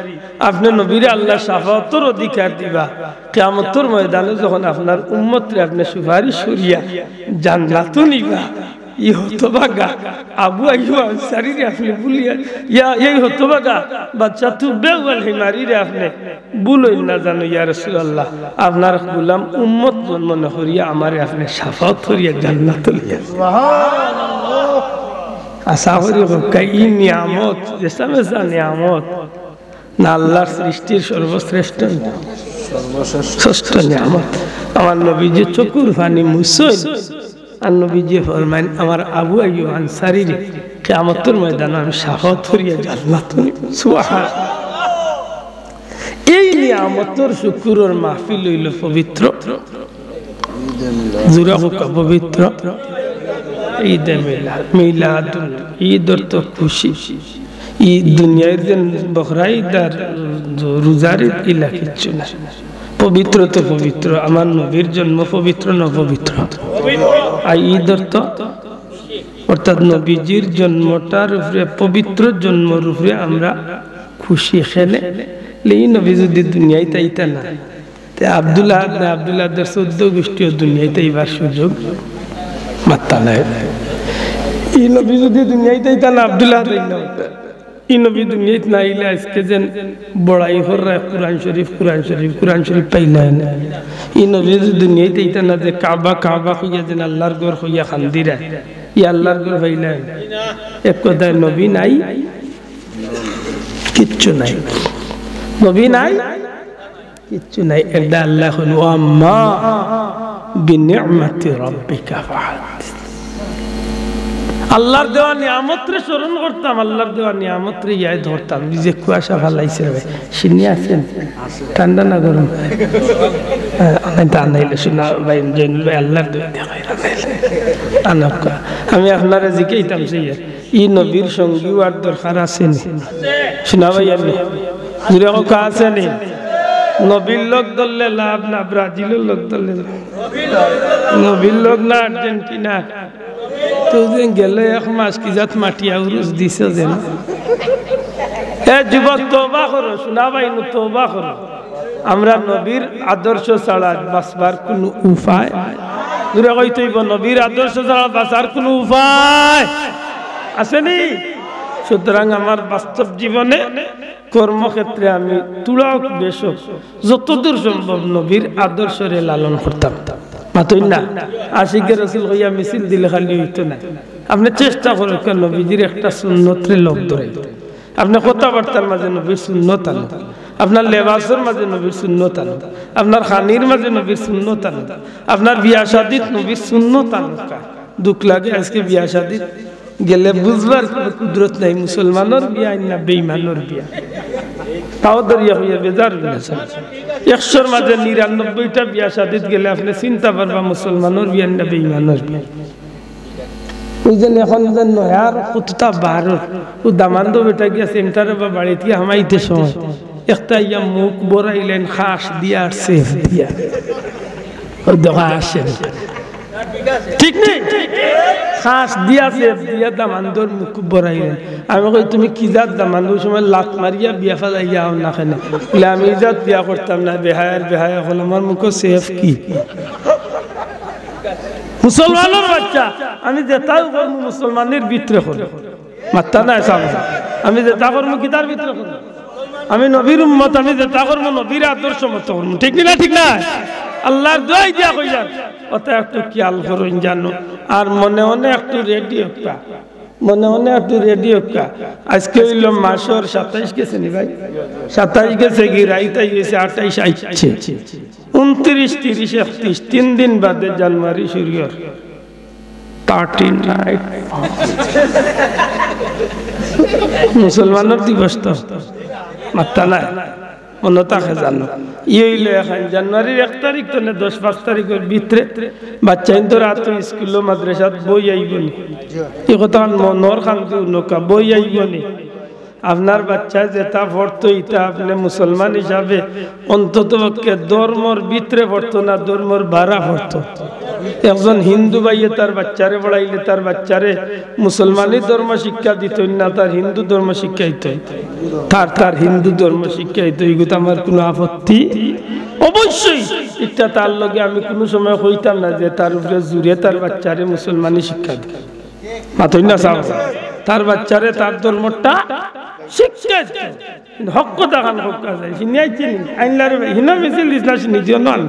আপনি নবীর আল্লাহ শাফাআতের অধিকার দিবা কিয়ামতের ময়দানে যখন আপনার উম্মতরে আপনি সুপারিশ করিয়া জান্নাতে নিবা ই হতভাগা আবু আইয়ুব আনসারী রে আপনি বলিয়া ইয়া এই হতভাগা বাচ্চা তুব্বে ওয়াল হিমারি রে আপনি বলই না জানো ইয়া রাসূলুল্লাহ আপনার গোলাম উম্মত মনে করিয়া আমারে আপনি শাফাআত করিয়া জান্নাতে লিয়া সুবহানাল্লাহ আসাবরি কাই নিয়ামত যেসা নিয়ামত না আল্লাহর সৃষ্টির সর্বশ্রেষ্ঠ ষষ্ঠ নিয়ামত। আমার নবীজি চকুর পানি মুছই আর নবীজি ফরমাইন আমার আবু আইয়ুব আনসারী রে কিয়ামতের ময়দানে আমি শাফাত করিয়া জান্নাত নিব। সুবহানাল্লাহ। এই নিয়ামতের শুকরের মাহফিল হইল পবিত্র জুরা হোক পবিত্র ঈদে মিলাদ। মিলাদুল ঈদ অর্থ খুশি। ঈদ দুনিয়ার দিন বকরা ঈদ আর রোজার ঈদ ইলা কিচ্ছু না। পবিত্র তো পবিত্র, আমার নবীর জন্ম পবিত্র না পবিত্র। আর ঈদ অর্থ অর্থাৎ নবীজির জন্মটার উপরে পবিত্র জন্মর উপরে আমরা খুশি খেলে এই নবী যদি দুনিয়ায় তাইতা না আব্দুল্লাহ 14 গোষ্ঠী দুনিয়ায় তাইবার সুযোগ মাত্তা নাই। এই নবী যদি দুনিয়ায় তাইতা না আব্দুল্লাহ এই নবী দুনিয়ায় না আইলে আজকে যেন বড়াই হররা কোরআন শরীফ পাইলা না। এই নবী যদি দুনিয়ায় তাইতা না যে কাবা হইয়া যেন আল্লাহর ঘর হইয়া খান্দিরা ই আল্লাহর ঘর পাইলা এক কথায় নবী নাই, কিচ্ছু নাই। নবী নাই, কিচ্ছু নাই। এটা আল্লাহ হল আম্মা বিনিআমাতি রাব্বিকা ফাহাদ্দিস। আল্লাহর দেওয়া নিয়ামতরে স্মরণ করতাম, আল্লাহর দেওয়া নিয়ামতরে ইয়াদ ধরতাম। যে কুয়াশা ফালাইছে ভাই সিনি আছেন, ঠান্ডা না গরম? আনাইলে শোনা ভাই জৈনুল ভাই আল্লাহর দেওয়া দেখাই আনাকা। আমি আপনারা জিজ্ঞাইতাম সেই ই নবীর সঙ্গী আর দরকার আছে নি? শোনা ভাই আমি ঘুরে কা আছে নি? নবীর লোক ধরলে লাভ না, ব্রাজিলের লোক ধরলে নবীর লোক না আর্জেন্টিনা তো গেলে এক মাস কি জাত মাটিয়া উরুস দিছে যেন। এ যুবক তওবা করো, শোনা ভাই তওবা করো। আমরা নবীর আদর্শ ছাড়া বাঁচবার কোনো উপায় দূরে কইতেইব, নবীর আদর্শ ছাড়া বাঁচার কোনো উপায় আসেনি। সুতরাং আমার বাস্তব জীবনে কর্মক্ষেত্রে আমি তুলাও বেশক যতদূর সম্ভব নবীর আদর্শরে লালন করতাম। মাতই না আশিকের রাসূল হইয়া মিছিল দিলে খালি হইতো না। আপনি চেষ্টা করেন নবীজির একটা সুন্নতরে লোক ধরে, আপনি কথাবার্তার মাঝে নবীর সুন্নত আনো, আপনার লেবাসের মাঝে নবীর সুন্নত আনো, আপনার খানির মাঝে নবীর সুন্নত আনো, আপনার বিয়া শাদীত নবীর সুন্নত আনো। দুঃখ লাগে আজকে বিয়া শাদীত গেলে বুঝবার কুদরত নাই, মুসলমানের বিয়া না বেঈমানের বিয়া। তাও দরিয়া হইয়া বেজার 100-র মাঝে 99টা বিয়া শাদীত গেলে আপনি চিন্তা পারবা মুসলমানের বিয়া না বেঈমানের বিয়া। ওই যে এখন যে নয়ার কতটা বারো ও দামান্দ বেটা গিয়া সেন্টারে বা বাড়িতে হামাইতে সময় একটা ইয়া মুখ বড়াইলেন খাস দিয়া আর সেফ দিয়া ওই দেখা আসেন, ঠিক নেই? খাস দিয়া সেফ দিয়া দামান্দর মুখ বড়াইলেন। আমি কই তুমি কি জাত দামান্দর সময় লাত মারিয়া বিয়া ফালাইয়া আও না কেন? বলে আমি জাত বিয়া করতাম না, বেহায়া হল আমার মুখ সেফ কি? মুসলমানের বাচ্চা আমি যেটাও করবো মুসলমানের ভিতরে করবো, মাত্তা না সামনে আমি যেটা করবো কি তার ভিতরে করবো। আমি নবীর উম্মত, আমি যেটা করবো নবীর আদর্শ মত করবো, ঠিক না? ঠিক না? আল্লাহর দোয়াই দিয়া কই যান অত একটু খেয়াল করুন জানো। আর মনে মনে একটু রেডিও কা, মনে মনে একটু রেডিও কা। আজকে হইল মাসর 27 গেছে নি ভাই, 27 গেছে কি রাইতাই গেছে 28 আইছে 29, 30, 31 3 দিন বাদে জানুয়ারি শুরু হল 39 মুসলমানের দিবস তো মাত্তা নাই মনে থাকে জানো। ই হইল এখন জানুয়ারির 1 তারিখ তো না 10-5 তারিখের ভিতরে বাচ্চা তো রাত স্কুল মাদ্রাসাত বই আইবনি, এই কথা মনোর খান্তি নৌকা বই আইবনি। আপনার বাচ্চা যেটা পড়তো এটা আপনি মুসলমান হিসাবে অন্তত পক্ষে ধর্মর ভিতরে পড়তো না, ধর্মর বাড়া পড়তো। একজন হিন্দু ভাইয়ে তার বাচ্চারে পড়াইলে তার বাচ্চারে মুসলমানি ধর্ম শিক্ষা দিত না, তার হিন্দু ধর্ম শিক্ষা দিত, তার হিন্দু ধর্ম শিক্ষা দিত। এগুলো আমার কোনো আপত্তি অবশ্যই এটা তার লগে আমি কোনো সময় কইতাম না যে তার উপরে জুড়ে তার বাচ্চারে মুসলমানি শিক্ষা দিত। মাতই না সাহ তার বাচ্চারে তার ধর্মটা শিক্ষা হক কথা খান হক যায় চিনি আইনলার হিনা মিছিল দিস না নিজেও নন।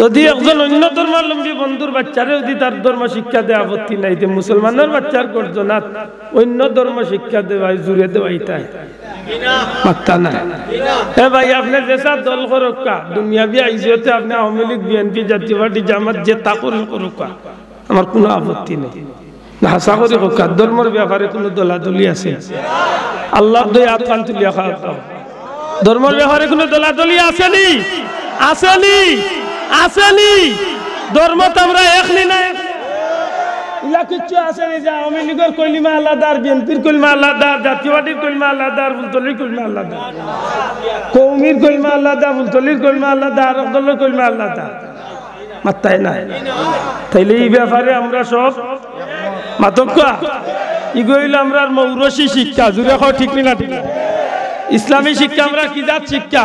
যদি একজন অন্য ধর্মাবলম্বী বন্ধুর বাচ্চারে যদি তার ধর্ম শিক্ষা দেয় আপত্তি নাই, মুসলমানের বাচ্চার গর্জনাত অন্য ধর্ম শিক্ষা দেওয়াই জুড়ে দেওয়াই তাই মাত্তা নাই এ ভাই আপনি যেসা দল করুকা দুনিয়াবি আইজতে আপনি আওয়ামী লীগ বিএনপি জাতীয় পার্টি জামাত যে তা করুকা আমার কোনো আপত্তি নেই হাসা করে হোক ধর্মের ব্যাপারে কোনো দলাদলি আছে আল্লাহ দয়া আত্মান তুলিয়া খাওয়া ধর্মের ব্যাপারে কোনো দলাদলি আসেনি আসেনি আসেনি ধর্ম তো আমরা একনি নাই ইলা কিচ্ছু আসেনি যে আওয়ামী লীগের কলিমা আলাদা আর বিএনপির কলিমা আলাদা জাতীয় পার্টির কলিমা আলাদা আর বুলতলির কলিমা আলাদা কৌমির কলিমা আলাদা বুলতলির কলিমা আলাদা আর দলের কলিমা আলাদা মাত্তাই নাই তাইলে এই ব্যাপারে আমরা সব মাতকা ইগোইল আমরা মৌরসী শিক্ষা জুড়ে খাও ঠিক না ঠিক ইসলামী শিক্ষা আমরা কি জাত শিক্ষা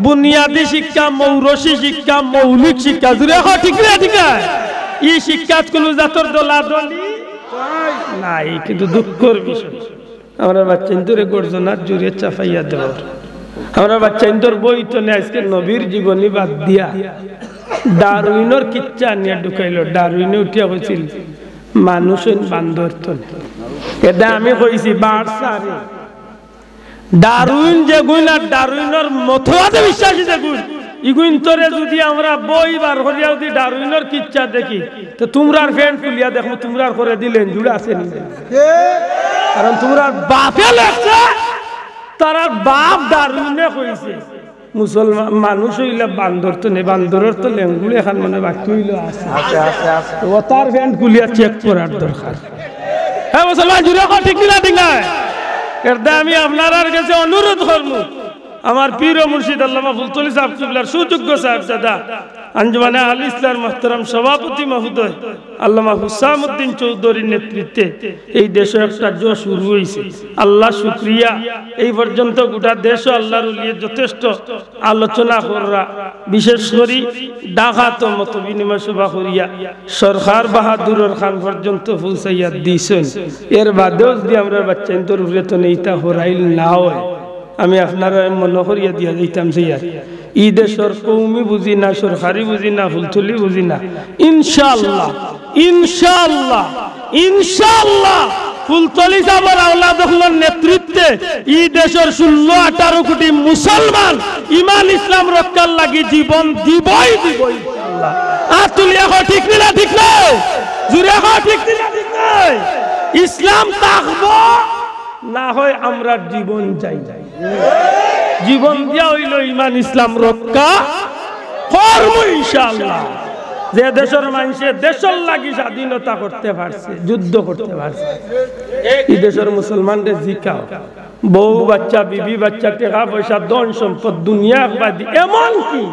বুনিয়াদী শিক্ষা মৌরসী শিক্ষা মৌলিক শিক্ষা জুড়ে খাও ঠিক না ঠিক এই শিক্ষা কোন জাতর দলাদলি নাই কিন্তু দুঃখের বিষয় আমরা বাচ্চাদের গর্জনার জুড়ে চাপাইয়া দেওয়ার আমরা বাচ্চাদের বই তো নেই আজকে নবীর জীবনী বাদ দিয়া ডারউইনের কিচ্ছা নিয়ে ঢুকাইল ডারউইনে উঠিয়া হয়েছিল মানুষ বান্দর তো এটা আমি কইছি বাড়সারে ডারউইন যে গুণ আর ডারউইনের মতবাদে বিশ্বাসী যে গুণ ইগুইন তোরে যদি আমরা বই বার করিয়া যদি ডারউইনের কিচ্ছা দেখি তো তোমরার ফ্যান খুলিয়া দেখো তোমরার করে দিলেন জুড়ে আছে নি কারণ তোমরার বাপে লেখছে তার বাপ ডারউইনে কইছে মুসলমান মানুষ হইলে বান্দর তো নেই বান্দরের তো লেঙ্গুলি এখন মানে বাকি হইল আছে ও তার ফ্যান খুলিয়া চেক করার দরকার হ্যাঁ মুসলমান জুড়ে ঠিক না ঠিক না এর আমি আপনার কাছে অনুরোধ করবো আমার পীর ও মুর্শিদ আল্লামা ফুলতলি সাহেব কিবলার সুযোগ্য সাহেবজাদা আঞ্জুমানে আল ইসলাম মুহতারাম সভাপতি মহোদয় আল্লামা হুসামউদ্দিন চৌধুরীর নেতৃত্বে এই দেশে একটা জোশ শুরু হয়েছে আল্লাহ শুকরিয়া এই পর্যন্ত গোটা দেশ আল্লাহর ওলিয়ে যথেষ্ট আলোচনা করা বিশেষ করে ঢাকাত মত বিনিময় সভা করিয়া সরকার বাহাদুরের খান পর্যন্ত পৌঁছাইয়া দিয়েছেন এর বাদেও যদি আমরা বাচ্চাদের উপরে তো নেইতা হরাইল না হয় আমি আপনারা মনে করিয়া দিয়া যাইতাম সেইয়া ই দেশের কৌমি বুঝি না সরকারি বুঝি না ফুলতলি বুঝি না ইনশাআল্লাহ ইনশাআল্লাহ ইনশাআল্লাহ ফুলতলি সাহেবের আওলাদগুলোর নেতৃত্বে ই দেশের 16-18 কোটি মুসলমান ঈমান ইসলাম রক্ষার লাগি জীবন দিবই ইনশাআল্লাহ আর তুলিয়া কো ঠিক না ঠিক না জুরে কো ঠিক না ঠিক না ইসলাম থাকবো না হয় আমরা জীবন চাই জীবন দিয়া হইল ঈমান ইসলাম রক্ষা করব ইনশাআল্লাহ যে দেশের মানুষে দেশের লাগি স্বাধীনতা করতে পারছে যুদ্ধ করতে পারছে এই দেশের মুসলমানদের জিকাও বউ বাচ্চা বিবি বাচ্চা টাকা পয়সা ধন সম্পদ দুনিয়া একবাদি এমন কি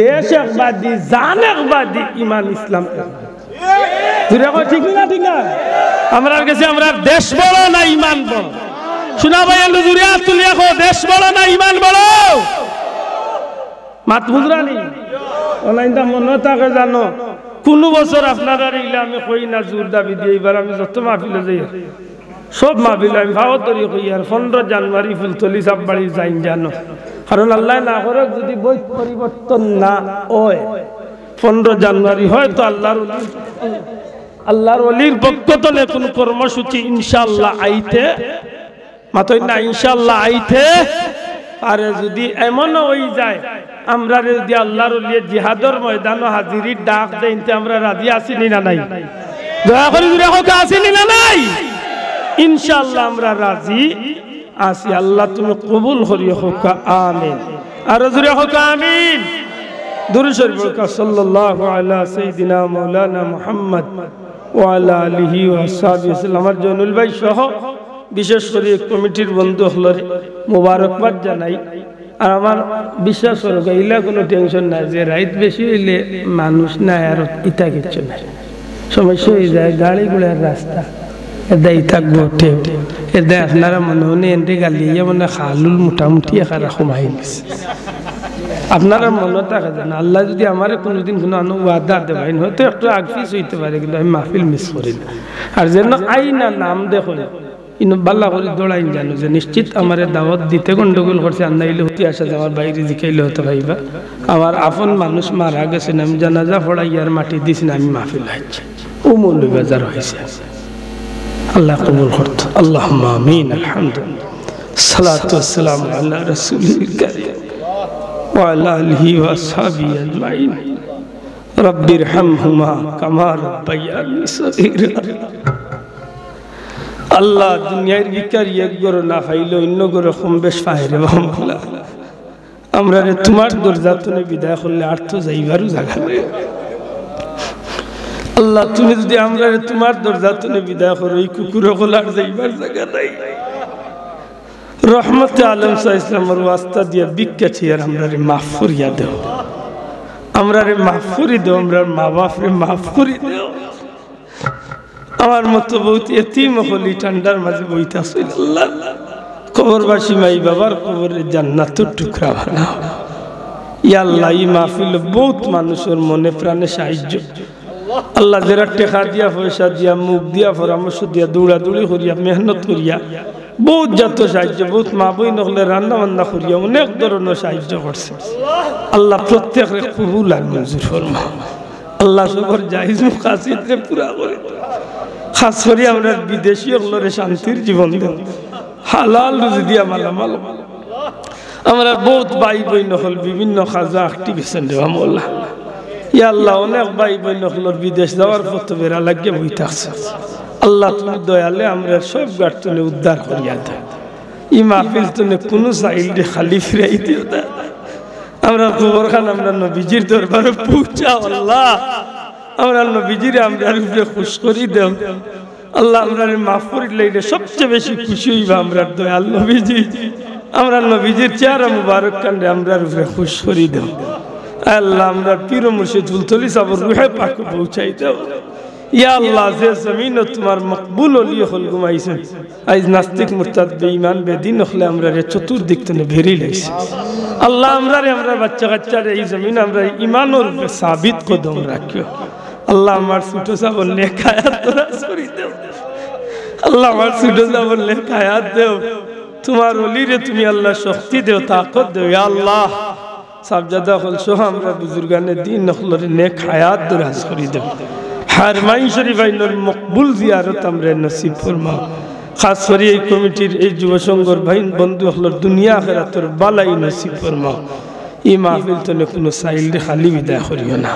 দেশ একবাদি জান একবাদি ঈমান ইসলাম ঠিক না ঠিক না আমরা কাছে আমরা দেশ বড় না ঈমান বড় শোনা ভাই জুরিয়া তুলিয়া কো দেশ বড় না ঈমান বড় মাত বুঝরানি অনলাইনটা মনে থাকে জানো কোন বছর আপনারা ইলা আমি কই না জোর দাবি দিয়ে এবার আমি যত মাহফিলে যাই সব মাহফিলে আমি ভাবত তরি কই আর 15 জানুয়ারি ফুলতলি সাহেব বাড়ি যাইন জানো কারণ আল্লাহ না করে যদি বই পরিবর্তন না হয় 15 জানুয়ারি হয়তো আল্লাহর ওলির পক্ষ থেকে কোন কর্মসূচি ইনশাআল্লাহ আইতে মাতই না ইনশাআল্লাহ আইতে আর যদি এমন হই যায় আমরা যদি আল্লাহর ওলির জিহাদের ময়দানে হাজিরি ডাক দেইতে আমরা রাজি আছি না নাই দয়া করে জুড়ে হোক আছি না নাই ইনশাআল্লাহ আমরা রাজি আছি আল্লাহ তুমি কবুল করিও হোক আমিন আর জুড়ে হোক আমিন দুরূদ শরীফ পড়া সাল্লাল্লাহু আলা সাইয়্যিদিনা মাওলানা মুহাম্মদ ওয়া আলা আলিহি ওয়া সাহবিহি সাল্লাম আমার জনুল ভাই সহ বিশেষ করে কমিটির বন্ধু হলরে মোবারকবাদ জানাই আর আমার বিশ্বাস করো গাইলা কোনো টেনশন নাই যে রাত বেশি হইলে মানুষ নাই আর ইটা কিছু নাই সমস্যা হয়ে যায় গাড়ি ঘোড়ার রাস্তা এদাই থাকবো ঠেউ এদা আপনারা মনে মনে এনতে গালিয়ে মানে খালুল মোটামুটি এখানে কমাই গেছে আপনারা মনে থাকে জানা আল্লাহ যদি আমার কোনোদিন কোনো ওয়াদা দেবেন হয়তো একটু আগফিস হইতে পারে কিন্তু আমি মাহফিল মিস করি না আর যেন আইনা নাম দেখো ইনো বাল্লা করে দৌড়াইন জানো যে নিশ্চিত আমার দাওয়াত দিতে গন্ডগোল করছে আন্নাইলে হতে আসা যে আমার বাইরে জিকাইলে হতে ভাইবা আমার আপন মানুষ মারা গেছে আমি জানাজা পড়াই আর মাটি দিছি না আমি মাহফিল হচ্ছে ও মৌলবাজার হয়েছে আল্লাহ কবুল করত আল্লাহুম্মা আমিন আলহামদুলিল্লাহ সালাতু ওয়াসসালামু আলা রাসূলিল কারীম ওয়া আলা আলিহি ওয়া আসহাবিহি আজমাইন রব্বিরহামহুমা কামা রাব্বায়ানি সগীরা। আল্লাহ দুনিয়ার ভিখারি এক গরো না পাইলে অন্য গরো কম বেশ পায় রে বাবা। আমরা রে তোমার দরজাতনে বিদায় করলে আর তো যাইবারও জায়গা নেই। আল্লাহ তুমি যদি আমরা রে তোমার দরজাতনে বিদায় করো, এই কুকুরে গোলার যাইবার জায়গা নাই। রহমতে আলম সাহ ইসলামের ওয়াস্তা দিয়া ভিক্ষা ছিয়ার আমরা রে মাফ করিয়া দেও, আমরা রে মাফ করি দেও, আমরা মা বাপ রে মাফ করি দেও। আমার মতো বহুত এতিম হলি ঠান্ডার মাঝে বইতা ছিল, আল্লাহ কবরবাসী মাই বাবার কবরে জান্নাতের টুকরা বানাও। ইয়া আল্লাহ এই মাহফিল বহুত মানুষের মনে প্রাণে সাহায্য। আল্লাহ যারা টেকা দিয়া পয়সা দিয়া মুখ দিয়া পরামর্শ দিয়া দৌড়াদৌড়ি করিয়া মেহনত করিয়া বহুত যত সাহায্য, বহুত মা বই নহলে রান্না বান্না করিয়া অনেক ধরনের সাহায্য করছে। আল্লাহ প্রত্যেকের কবুল আর মঞ্জুর ফরমা। আল্লাহ সবার জায়েজ মুকাসিদরে পুরা করে, খাস করে আমরা বিদেশি হলরে শান্তির জীবন দেন, হালাল রুজি দিয়া মালামাল। আমরা বহুত ভাই বই নহল বিভিন্ন খাজা অ্যাক্টিভিশন দেওয়া মোল্লা। ইয়া আল্লাহ অনেক ভাই বই নহলর বিদেশ যাওয়ার পথ বেড়া লাগিয়ে বই থাকছে। আল্লাহ তুমি দয়ালে আমরা সব গাড়তনে উদ্ধার করিয়া দেয়। ই মাহফিল তনে কোনো চাইল্ডে খালি ফিরাই দিও না। আমরা খবর খান আমরা নবীজির দরবারে পৌঁছাও। আল্লাহ আমরা নবীজিরে আমরা রূপে খুশ করি দেও। আল্লাহ আমরা মাফ করিলে সবচেয়ে বেশি খুশি হইবা আমরা দয়াল নবীজি। আমরা নবীজির চেহারা মুবারক কান্ডে আমরা রূপে খুশ করি দেও। আল্লাহ আমরা পীর মুর্শিদ ফুলতলি সাবর রুহে পাক পৌঁছাই দেও। ইয়া আল্লাহ যে জমিন তোমার মকবুল ওলিয়ে হল ঘুমাইছে, আজ নাস্তিক মুরতাদ বেঈমান বেদিন হলে আমরা রে চতুর্দিক থেকে ভেরি লাইছে। আল্লাহ আমরা বাচ্চা কাচ্চার এই জমিন আমরা ইমানের উপরে সাবিত কদম রাখিও। আল্লাহ আমার ছোট সাবর নেকায়াত তোরা করি দেও। আল্লাহ আমার ছোট সাবর নেকায়াত দেও। তোমার ওলিরে তুমি আল্লাহ শক্তি দেও, তাকত দেও। ইয়া আল্লাহ সাবজাদা হল সহ আমরা বুজুর্গানের দিন নখলরে নেক হায়াত দরাজ করি দেও। হারমাইন শরীফ আইনুল মকবুল জিয়ারত আমরা নসিব ফরমাও। খাস করে এই কমিটির এই যুব সংঘর ভাই বন্ধু হলর দুনিয়া আখিরাতের বালাই নসিব ফরমাও। এই মাহফিল তনে কোনো সাইল খালি বিদায় করিও না।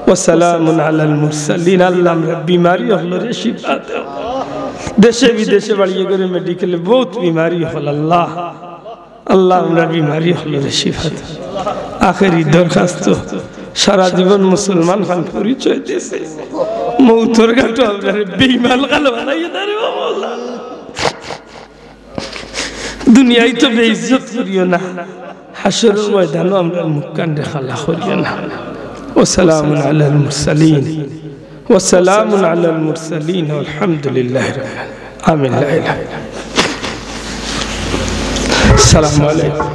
ওয়াসসালামুন আলাল মুরসালিন। আল্লাহ আমরা বিমারি হলরে শিফা দাও। দেশে বিদেশে বাড়িয়ে করে মেডিকেলে বহুত বিমারি হল। আল্লাহ আল্লাহ আমরা বিমারি হলরে শিফা দাও। আখেরি দরখাস্ত সারা জীবন মুসলমান খান পরিচয় দিয়েছে, মৌতর ঘাটো আপনার বেঈমান কালো বানাইয়ে দাঁড়ে বাবা। দুনিয়ায় তো বেইজ্জত করিও না, হাসরের ময়দানও আমরা মুখ কান্ডে খালা করিও না। ওয়াসসালামু আলাল মুরসালিন ওয়াসসালামু আলাল মুরসালিন আলহামদুলিল্লাহি রাব্বিল আলামিন। লা ইলাহা ইল্লাল্লাহ। আসসালামু আলাইকুম।